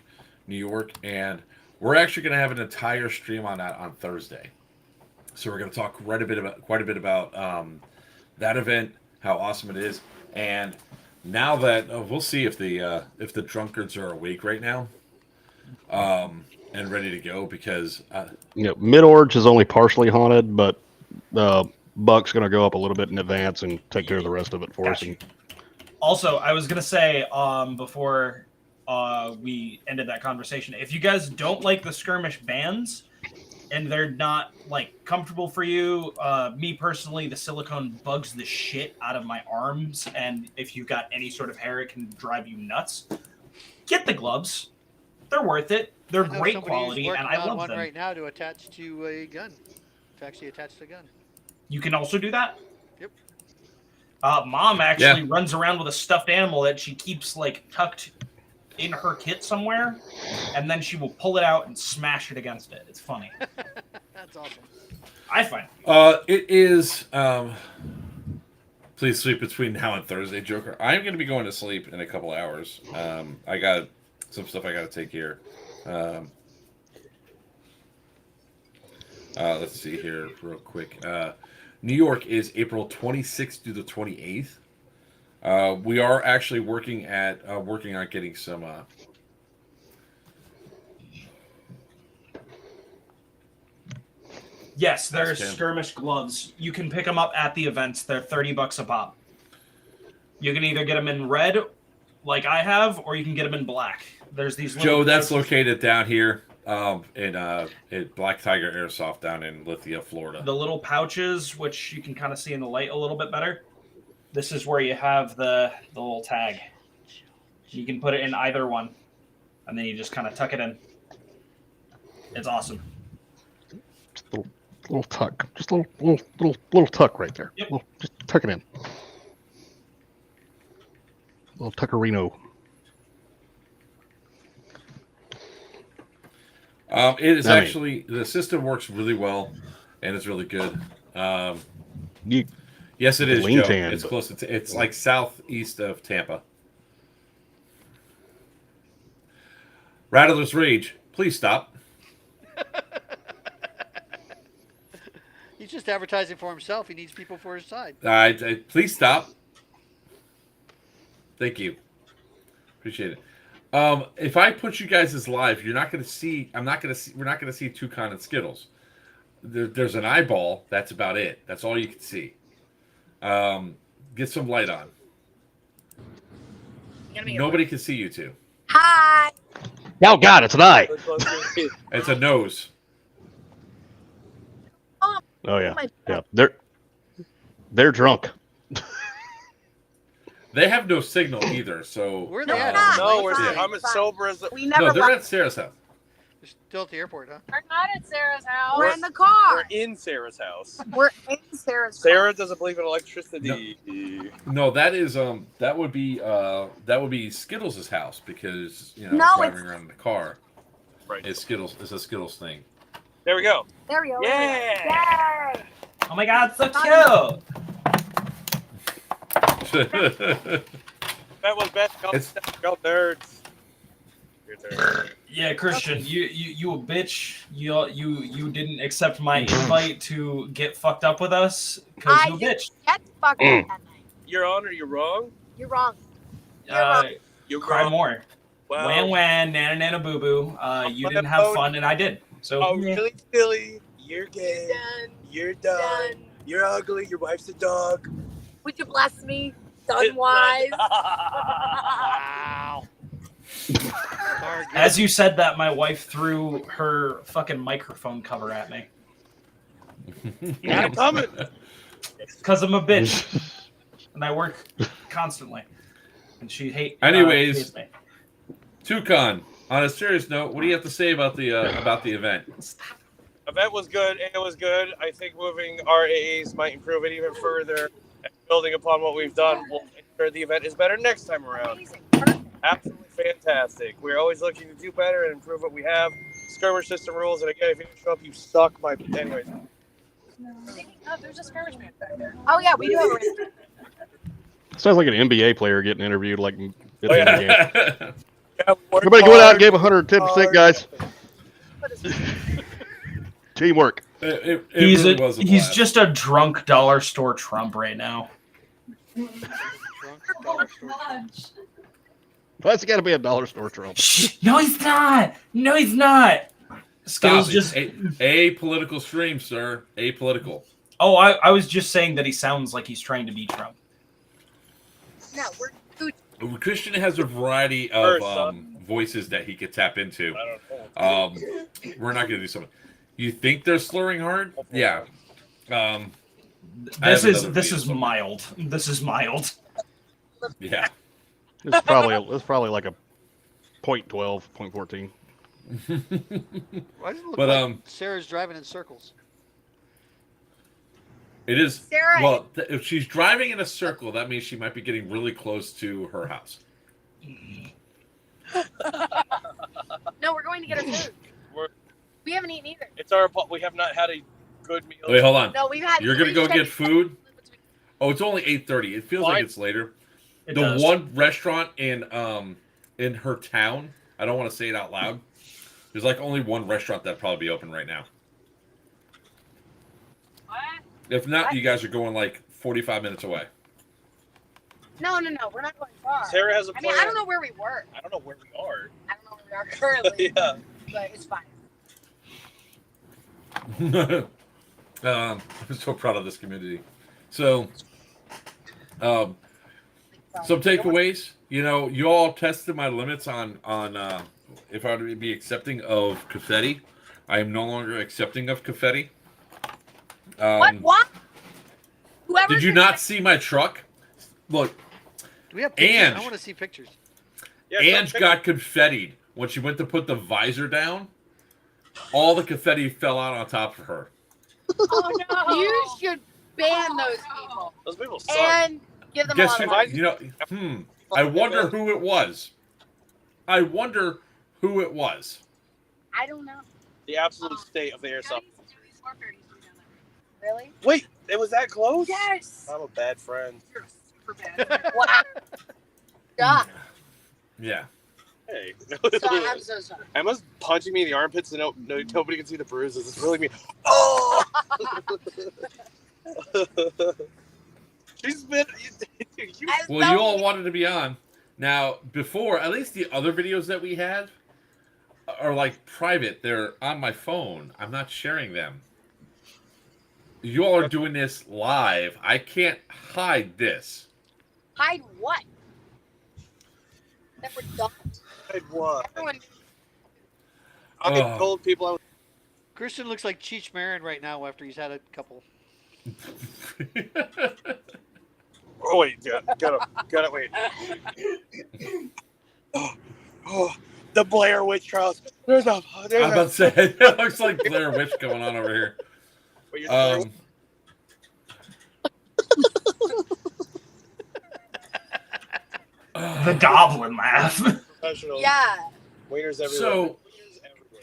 New York, and we're actually going to have an entire stream on that on Thursday. So we're going to talk quite a bit about that event, how awesome it is, and now that we'll see if the drunkards are awake right now, and ready to go, because Mid-Orange is only partially haunted, but Buck's going to go up a little bit in advance and take care of the rest of it for us. Gotcha. Also, I was going to say before we ended that conversation, if you guys don't like the skirmish bands and they're not comfortable for you, me personally, the silicone bugs the shit out of my arms, and if you've got any sort of hair, it can drive you nuts. Get the gloves. They're worth it. They're great quality, and I love one them. right now to attach to a gun. To actually attach to a gun. You can also do that? Yep. Mom actually runs around with a stuffed animal that she keeps tucked in her kit somewhere, and then she will pull it out and smash it against it. It's funny. That's awesome. I find it is. Please sleep between now and Thursday, Joker. I'm going to be going to sleep in a couple hours. I got some stuff I got to take here. Let's see here real quick. New York is April 26th through the 28th. We are actually working on getting some. Yes, there's That's him. skirmish gloves. You can pick them up at the events. They're $30 a pop. You can either get them in red, like I have, or you can get them in black. There's these little Joe, that's pouches. located down here in Black Tiger Airsoft down in Lithia, Florida. The little pouches, which you can kind of see in the light a little bit better. This is where you have the little tag. You can put it in either one, and then you just kind of tuck it in. It's awesome. Just a little tuck. Just a little tuck right there. Yep. Just tuck it in. Little tuckerino. It is actually the system works really well, and it's really good. Yes, it is, Joe. It's close to. It's like southeast of Tampa. Rattler's Rage, please stop. He's just advertising for himself. He needs people for his side. Please stop. Thank you. Appreciate it. If I put you guys as live, you're not going to see. We're not going to see Toucan and Skittles. There's an eyeball. That's about it. That's all you can see. Get some light on. Nobody can see you two. Hi. Oh God, it's an eye. It's a nose. Oh yeah, yeah. They're drunk. They have no signal either, so. Where are they No, at? we're not. No, We're fine. I'm as sober as. We never No, they're left. at Sarah's house. They're still at the airport, huh? We're not at Sarah's house. We're in the car. We're in Sarah's house. We're in Sarah's Sarah car. doesn't believe in electricity. No, that is that would be Skittles' house because No, driving it's- around in the car Right. is Skittles. It's a Skittles thing. There we go. There we go. Yeah. Yay. Oh my God, so cute! That was best. Y'all nerds. Your turn. Yeah, Christian, you a bitch. You didn't accept my invite to get fucked up with us because I you a didn't bitch. get fucked up that night. Your Honor, you're wrong. You're wrong. You're Cry wrong. more. Wow. Wan wan, nana nana boo boo. You didn't have fun and I did. So Oh, really silly. You're gay. Done. You're done. Done. You're ugly. Your wife's a dog. Would you bless me? Done wise. Wow. as you said that, my wife threw her fucking microphone cover at me I'm coming. because I'm a bitch and I work constantly. And she Anyways. hates me. Toucan, on a serious note, what do you have to say about the event? Event was good. It was good. I think moving our AAs might improve it even further. And building upon what we've done will ensure the event is better next time around. Amazing. Perfect. Absolutely fantastic. We're always looking to do better and improve what we have. Skirmish system rules, and again, if you don't show up, you suck. Anyways. Oh, there's a skirmish man back there. Oh yeah, we do have a Sounds like an NBA player getting interviewed like at the Oh, end of the game. yeah. Yeah, Everybody go out and give 110%, guys. Teamwork. It He's really was a he's blast. just a drunk dollar store Trump right now. That's got to be a dollar store Trump. Shh, no, he's not. No, he's not. Stop Skittles it. just. Apolitical stream, sir. Apolitical. Oh, I was just saying that he sounds like he's trying to be Trump. No, we're Gucci. Christian has a variety Sure, of son. voices that he could tap into. I don't know. We're not going to do something. You think they're slurring hard? Yeah. I This have is another this video is somewhere. mild. This is mild. Yeah. It's probably like a 0.12, 0.14. Why does it look But, like Sarah's driving in circles? It is. Sarah. Well, if she's driving in a circle, that means she might be getting really close to her house. No, we're going to get our food. We're- We haven't eaten either. It's our. We have not had a good meal. Wait, hold on. No, we've had. You're gonna three go get seconds. food? Oh, it's only 8:30. It feels Why? like it's later. It The does. one restaurant in her town, I don't want to say it out loud. There's like only one restaurant that'd probably be open right now. What? If not, you guys are going like 45 minutes away. No, we're not going far. Sarah has a I plan. mean, I don't know where we were. I don't know where we are. I don't know where we are currently, Yeah. but it's fine. I'm so proud of this community. So, some takeaways. You all tested my limits on if I would be accepting of confetti. I am no longer accepting of confetti. What? Whoever Did you not see my truck? Look, Do we have pictures? Ange. I want to see pictures. Yeah, Ange so- got confettied when she went to put the visor down. All the confetti fell out on top of her. Oh no! You should ban those people Those people suck. and give them Guess a lot who? of money. I wonder who it was. I wonder who it was. I don't know. The absolute state of the airsoft. Really? Wait, it was that close? Yes. I'm a bad friend. You're super bad. Wow. Duh. Yeah. Hey. So, I'm so sorry. Emma's punching me in the armpits and nobody can see the bruises. It's really me. Oh! She's been. Well, you all wanted to be on. Now, before, at least the other videos that we had are like private. They're on my phone. I'm not sharing them. You all are doing this live. I can't hide this. Hide what? That we're done? Hide what? Everyone. I told people I was. Christian looks like Cheech Marin right now after he's had a couple. Oh, wait. Got it. Wait. Oh, the Blair Witch Trials. There's a. I'm about to say, it looks like Blair Witch going on over here. Wait, you're The goblin laugh. professional. Yeah. Wieners everywhere. So, Wieners everywhere.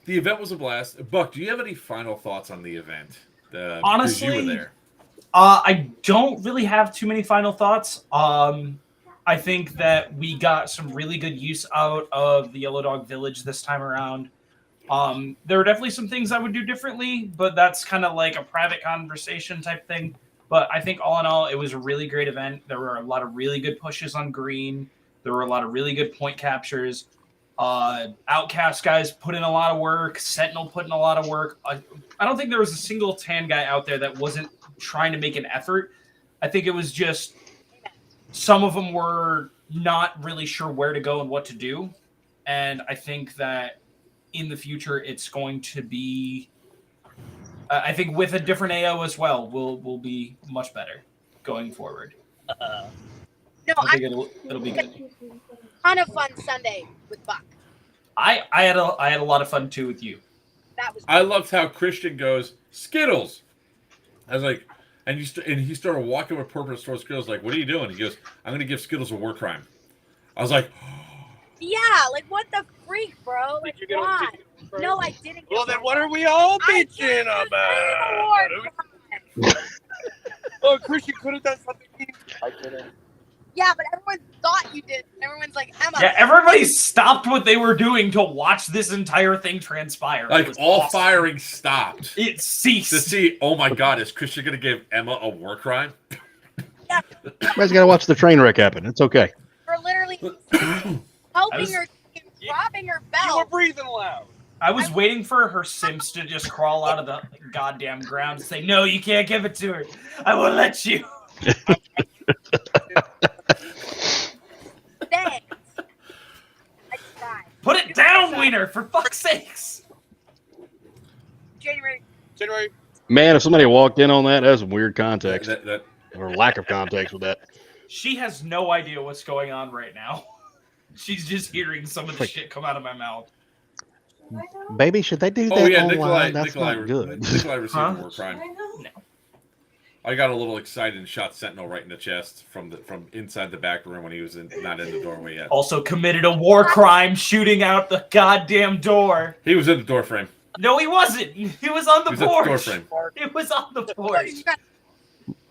the event was a blast. Buck, do you have any final thoughts on the event? Because Honestly, you were there. I don't really have too many final thoughts. I think that we got some really good use out of the Yellow Dog Village this time around. There were definitely some things I would do differently, but that's kind of like a private conversation type thing. But I think all in all, it was a really great event. There were a lot of really good pushes on green. There were a lot of really good point captures. Outcast guys put in a lot of work. Sentinel put in a lot of work. I don't think there was a single tan guy out there that wasn't trying to make an effort. I think it was just some of them were not really sure where to go and what to do. And I think that in the future, it's going to be, I think with a different AO as well, we'll be much better going forward. No, I think it'll be good. ton of fun Sunday with Buck. I had a lot of fun too with you. That was. I loved how Christian goes, Skittles. I was like, and he started walking with purpose towards Skittles, like, what are you doing? He goes, I'm going to give Skittles a war crime. I was like, Yeah, like what the freak, bro? Like, Did you get why? a No, I didn't. Well, get then one. what are we all I bitching didn't about? award crime. Oh, Chris, you could have done something. I didn't. Yeah, but everyone thought you did. Everyone's like, Emma. Yeah, everybody stopped what they were doing to watch this entire thing transpire. It like was all awesome. firing stopped It ceased. to see, oh my God, is Christian going to give Emma a war crime? Everybody's got to watch the train wreck happen. It's okay. We're literally I helping was- her, dropping her You were belt. breathing loud. I was waiting for her Sims to just crawl out of the goddamn ground and say, no, you can't give it to her. I won't let you. Thanks. I tried. Put it down, Wiener, for fuck's sakes. January. Man, if somebody walked in on that, that's some weird context That- or lack of context with that. She has no idea what's going on right now. She's just hearing some of the shit come out of my mouth. Baby, should they do that oh, yeah, online? Nikolai, That's Nikolai, not good. Nikolai received Huh? a war crime. No. I got a little excited and shot Sentinel right in the chest from inside the back room when he was not in the doorway yet. Also committed a war crime shooting out the goddamn door. He was in the door frame. No, he wasn't. He was on the He was at the door porch. frame. It was on the porch.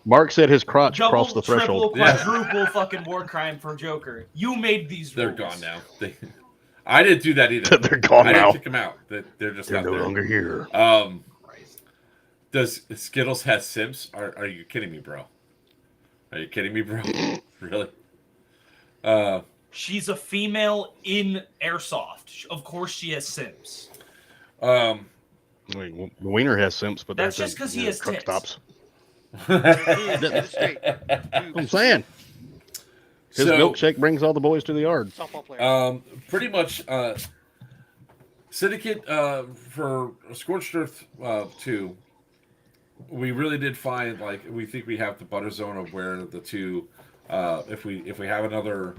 Mark said his crotch Double, crossed the triple, threshold. Yeah. quadruple fucking war crime for Joker. You made these They're rules. gone now. I didn't do that either. They're gone I now. didn't kick them out. They're just They're not no there. longer here. Does Skittles have Sims? Are you kidding me, bro? Are you kidding me, bro? Really? She's a female in Airsoft. Of course she has Sims. Um, I mean, Wiener has simps, but That's they're just 'cause he you know, has truck tits. stops. Boobs, get it straight. I'm Boobs. saying his So- milkshake brings all the boys to the yard. Softball player. pretty much, Syndicate for Scorched Earth 2, we really did find we think we have the butter zone of where the two, if we have another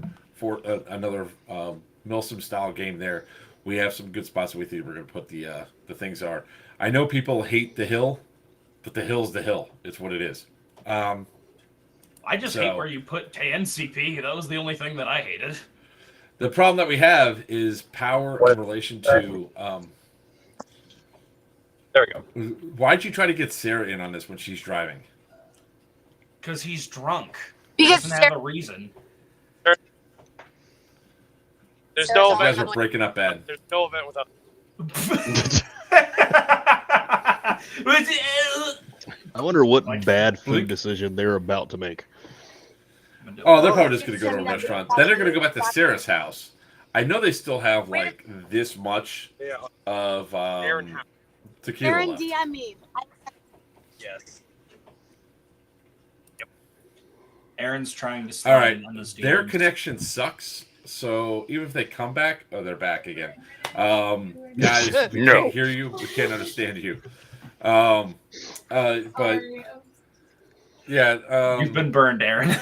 Milsim style game there, we have some good spots that we think we're going to put the things are. I know people hate the hill, but the hill's the hill. It's what it is. I just So- hate where you put NCP. That was the only thing that I hated. The problem that we have is power in relation to. There we go. Why'd you try to get Sarah in on this when she's driving? Because he's drunk. He Because doesn't have a reason. There's Sarah's no You on guys event. are breaking up bad. There's no event without. I wonder what bad food decision they're about to make. Oh, they're probably just going to go to a restaurant. Then they're going to go back to Sarah's house. I know they still have this much Yeah. of Aaron. tequila Aaron left. DM me. Yes. Aaron's trying to All slide right, on this their DMs. connection sucks. So even if they come back, they're back again. Guys, we No. can't hear you. We can't understand you. But yeah, You've been burned, Aaron.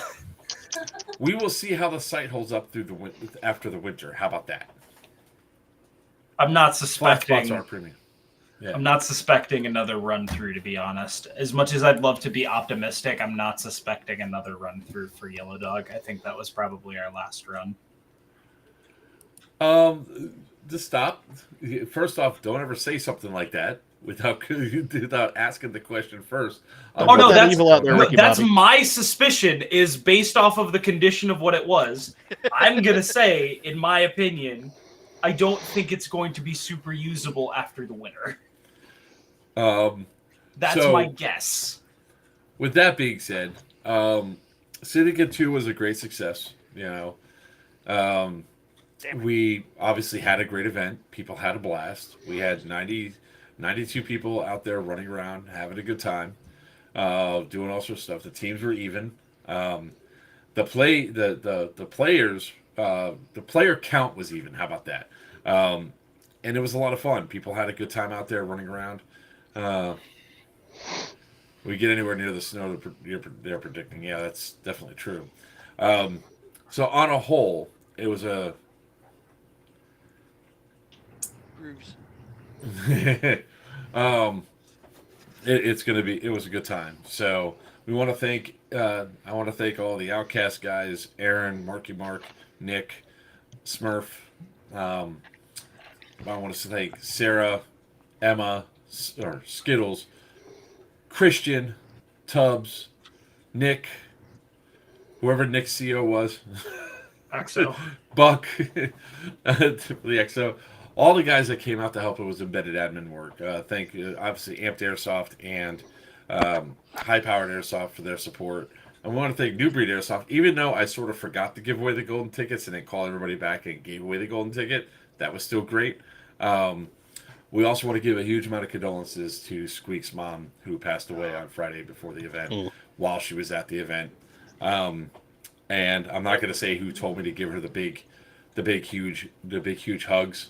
we will see how the site holds up through after the winter. How about that? I'm not Flat suspecting. spots are premium. Yeah. I'm not suspecting another run through, to be honest. As much as I'd love to be optimistic, I'm not suspecting another run through for Yellow Dog. I think that was probably our last run. Just stop. First off, don't ever say something like that without asking the question first. Oh, no, Put that that's- evil out there, Ricky That's Bobby. my suspicion, is based off of the condition of what it was. I'm going to say, in my opinion, I don't think it's going to be super usable after the winter. That's So- my guess. With that being said, Syndicate 2 was a great success. You know, we obviously had a great event. People had a blast. We had 92 people out there running around, having a good time, doing all sorts of stuff. The teams were even. The players, the player count was even. How about that? And it was a lot of fun. People had a good time out there running around. We get anywhere near the snow they're predicting. Yeah, that's definitely true. So on a whole, it was a Grooves. it's gonna be. It was a good time. So we want to thank. I want to thank all the Outcast guys: Aaron, Marky Mark, Nick, Smurf. I want to thank Sarah, Emma, or Skittles, Christian, Tubbs, Nick, whoever Nick's CEO was, Axo. Buck, the XO. All the guys that came out to help it was embedded admin work. Thank obviously Amped Airsoft and High Powered Airsoft for their support. I want to thank New Breed Airsoft, even though I sort of forgot to give away the golden tickets and then call everybody back and gave away the golden ticket. That was still great. We also want to give a huge amount of condolences to Squeak's mom, who passed away on Friday before the event, while she was at the event. And I'm not going to say who told me to give her the big, huge hugs.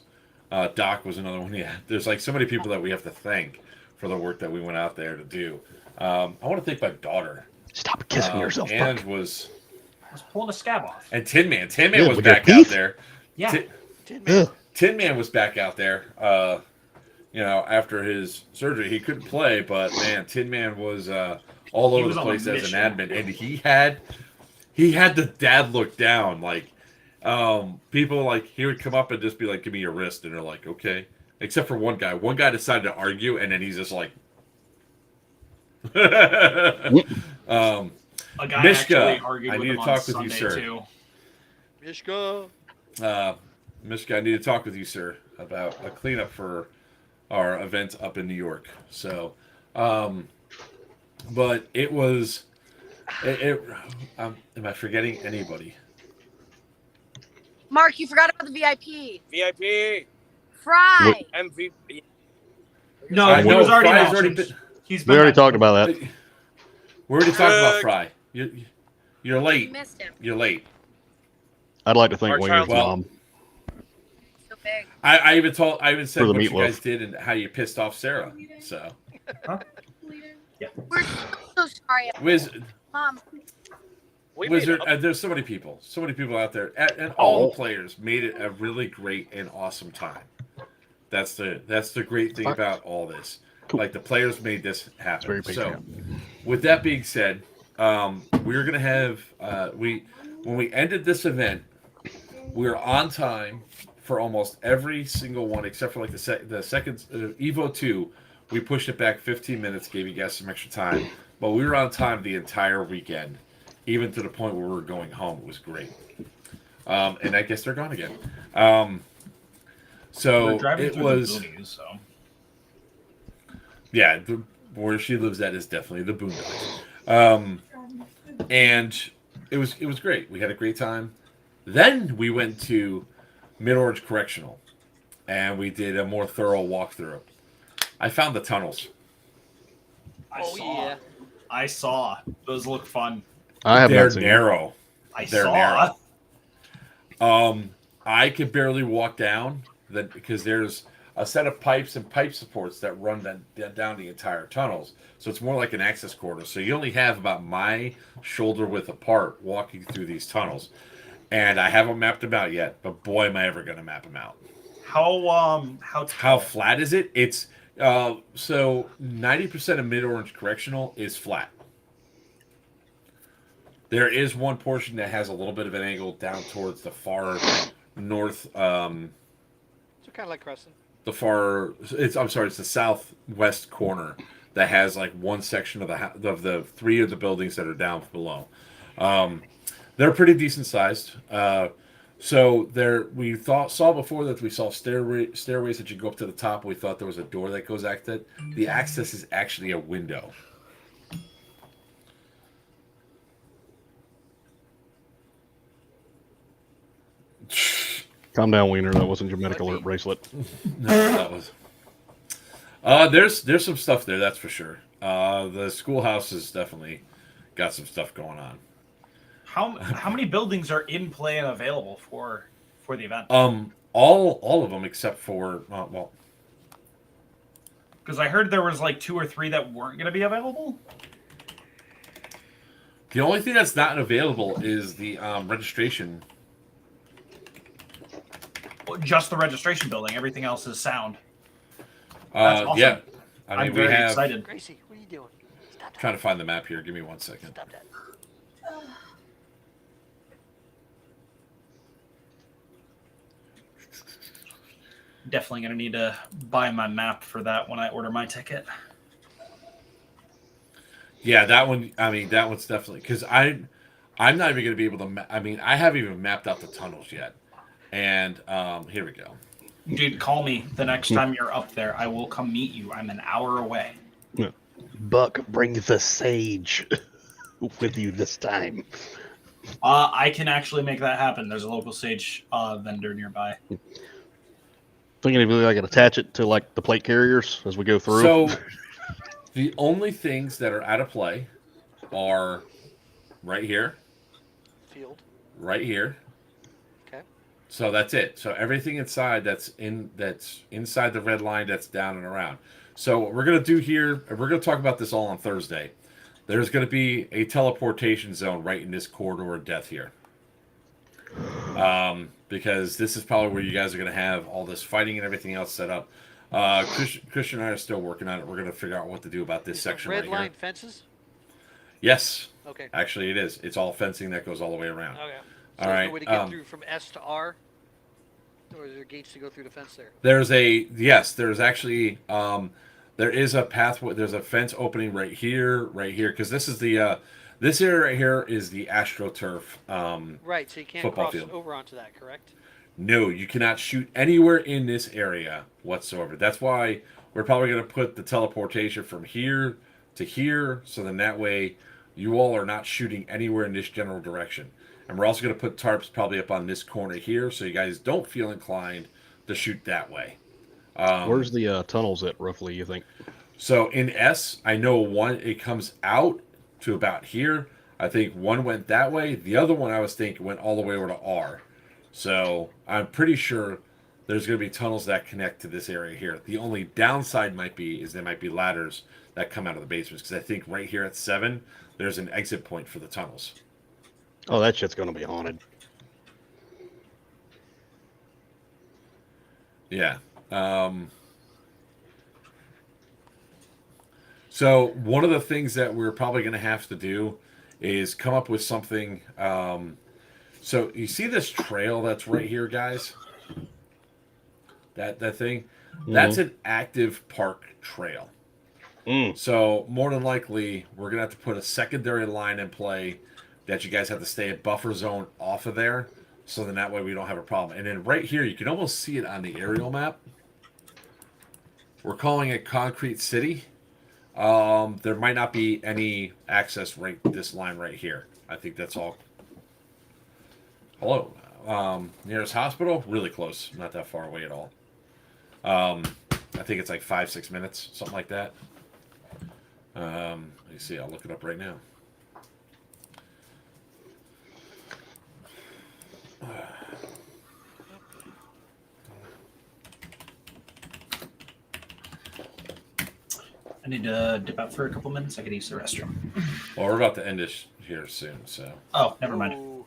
Doc was another one. Yeah, there's like so many people that we have to thank for the work that we went out there to do. I want to thank my daughter. Stop kissing yourself, And Buck. I was pulling a scab off. and Tin Man. Tin Yeah, Man was with your back out teeth? there. Yeah. Ugh. Tin Man was back out there. You know, after his surgery, he couldn't play, but man, Tin Man was all He over was the on a place as an mission. admin, and he had the dad look down. Like people like he would come up and just be like, "Give me your wrist," and they're like, "Okay." Except for one guy. One guy decided to argue, and then he's just like. A guy Mishka, actually argued I with need him to on talk with you, Sunday, sir. too. Mishka. Mishka, I need to talk with you, sir, about a cleanup for our event up in New York. So, But it was. Am I forgetting anybody? Mark, you forgot about the VIP. VIP, Fry. MVP. No, I he know was already Fry's mentioned. already been. He's We been already talked mentioned. about that. We already talked about Good. Fry. You're You late. missed him. You're late. I'd like to thank Our Winger's child's Well, mom So big. I even said For the what you meatloaf. guys did and how you pissed off Sarah. So, We're so sorry. Wiz, Mom, We Wizard, made up. there's so many people out there, and all Oh. the players made it a really great and awesome time. That's the great thing about all this. Cool. Like the players made this It's happen. very big So, fan. with that being said, we're gonna have when we ended this event, we were on time for almost every single one except for like the second Evo 2. We pushed it back 15 minutes, gave you guys some extra time, but we were on time the entire weekend, even to the point where we were going home. It was great. And I guess they're gone again. So We're driving it through was, the boonies, so yeah, where she lives at is definitely the boondocks. And it was great. We had a great time. Then we went to Mid Orange Correctional, and we did a more thorough walkthrough. I found the tunnels. I saw. Those look fun. I have They're not seen it. narrow. They're narrow. I could barely walk down because there's a set of pipes and pipe supports that run down the entire tunnels. So it's more like an access corridor. So you only have about my shoulder width apart walking through these tunnels. And I haven't mapped them out yet, but boy, am I ever going to map them out. How flat is it? It's so 90% of Mid Orange Correctional is flat. There is one portion that has a little bit of an angle down towards the far north. So kind of like Crescent. It's the southwest corner that has like one section of the three of the buildings that are down below. They're pretty decent sized. So we saw before that we saw stairways that you go up to the top. We thought there was a door that goes exit. The access is actually a window. Calm down, Wiener. That wasn't your medical alert bracelet. No, that was. There's some stuff there, that's for sure. The schoolhouse has definitely got some stuff going on. How many buildings are in play and available for the event? All of them except for Because I heard there was like 2 or 3 that weren't going to be available. the only thing that's not available is the registration. Well, just the registration building. Everything else is sound. That's awesome. Yeah, I mean I'm very excited. Gracie, what are you doing? Stop that. Trying to find the map here. Give me 1 second. Stop that. Definitely going to need to buy my map for that when I order my ticket. Yeah, that one. I mean, that one's definitely because I'm not even going to be able to. I mean, I haven't even mapped out the tunnels yet. And here we go. Dude, call me the next time you're up there. I will come meet you. I'm an hour away. Buck, bring the sage with you this time. I can actually make that happen. There's a local sage vendor nearby. Thinking if I could attach it to like the plate carriers as we go through. So the only things that are out of play are right here, Field. right here. Okay. So that's it. So everything inside that's inside the red line that's down and around. So what we're gonna do here, and we're gonna talk about this all on Thursday. There's gonna be a teleportation zone right in this corridor of death here. Because this is probably where you guys are gonna have all this fighting and everything else set up. Christian and I are still working on it. We're gonna figure out what to do about this Is section red right line here. fences? Yes, Okay. actually it is. It's all fencing that goes all the way around. Okay. So All there's right, no way to get through from S to R? Or is there gates to go through the fence there? There's actually there is a pathway. There's a fence opening right here, because this is the this area right here is the AstroTurf. Right, so you can't Football cross field. over onto that, correct? No, you cannot shoot anywhere in this area whatsoever. That's why we're probably going to put the teleportation from here to here, so then that way you all are not shooting anywhere in this general direction. And we're also going to put tarps probably up on this corner here, so you guys don't feel inclined to shoot that way. Where's the tunnels at, roughly, you think? So in S, I know one, it comes out to about here. I think one went that way. The other one I was thinking went all the way over to R. So I'm pretty sure there's going to be tunnels that connect to this area here. The only downside might be is there might be ladders that come out of the basements, because I think right here at 7, there's an exit point for the tunnels. Oh, that shit's going to be haunted. Yeah. So one of the things that we're probably going to have to do is come up with something. So you see this trail that's right here, guys? That thing? Mm-hmm. That's an active park trail. So more than likely, we're going to have to put a secondary line in play that you guys have to stay a buffer zone off of there. So then that way we don't have a problem. And then right here, you can almost see it on the aerial map. We're calling it Concrete City. There might not be any access right this line right here. I think that's all. Hello. Nearest hospital? Really close. Not that far away at all. I think it's like 5-6 minutes, something like that. Let me see. I'll look it up right now. I need to dip out for a couple minutes. I could use the restroom. Well, we're about to end this here soon, so. Oh, never mind. Ooh,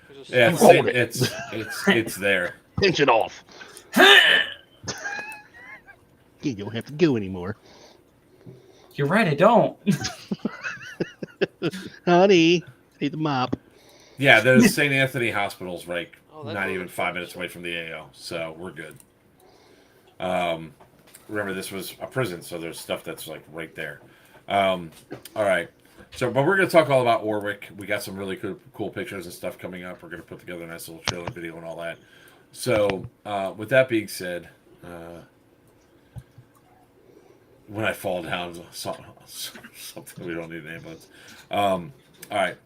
there's a Yeah, sword. it's there. Pinch it off. You don't have to go anymore. You're right, I don't. Honey, need the mop. Yeah, there's St. Anthony Hospital's right, Oh, that's not really even 5 minutes away from the AO, so we're good. Remember, this was a prison, so there's stuff that's like right there. All right. So, but we're going to talk all about Warwick. We got some really cool pictures and stuff coming up. We're going to put together a nice little trailer video and all that. So, with that being said, when I fall down, something we don't need an ambulance. All right.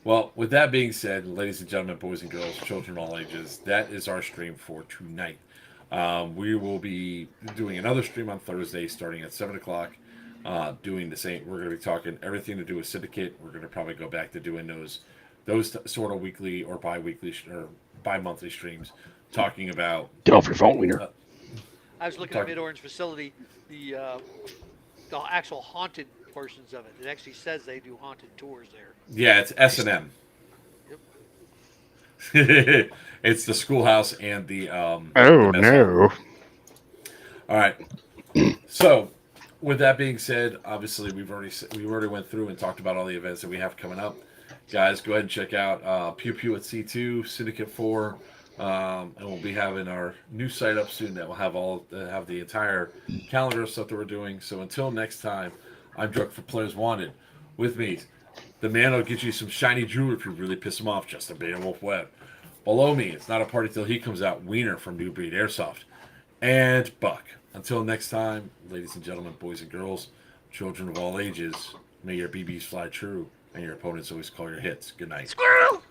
Well, with that being said, ladies and gentlemen, boys and girls, children of all ages, that is our stream for tonight. We will be doing another stream on Thursday starting at 7 o'clock. Doing the same. We're going to be talking everything to do with Syndicate. We're going to probably go back to doing those sort of weekly or bi-weekly or bi-monthly streams talking about. Get off your phone, Wiener. I was looking at Mid-Orange facility, the actual haunted portions of it. It actually says they do haunted tours there. Yeah, it's S&M. Yep. It's the schoolhouse and the. Oh the mess hall. no! All right. So, with that being said, obviously we already went through and talked about all the events that we have coming up. Guys, go ahead and check out Pew Pew at C2, Syndicate 4, and we'll be having our new site up soon that will have the entire calendar of stuff that we're doing. So until next time, I'm Drunk for Players Wanted. With me, the man will get you some shiny jewelry if you really piss him off, just a Beowulf Web. Below me, it's not a party till he comes out, Wiener from New Breed Airsoft. And Buck. Until next time, ladies and gentlemen, boys and girls, children of all ages, may your BBs fly true and your opponents always call your hits. Good night. Squirrel!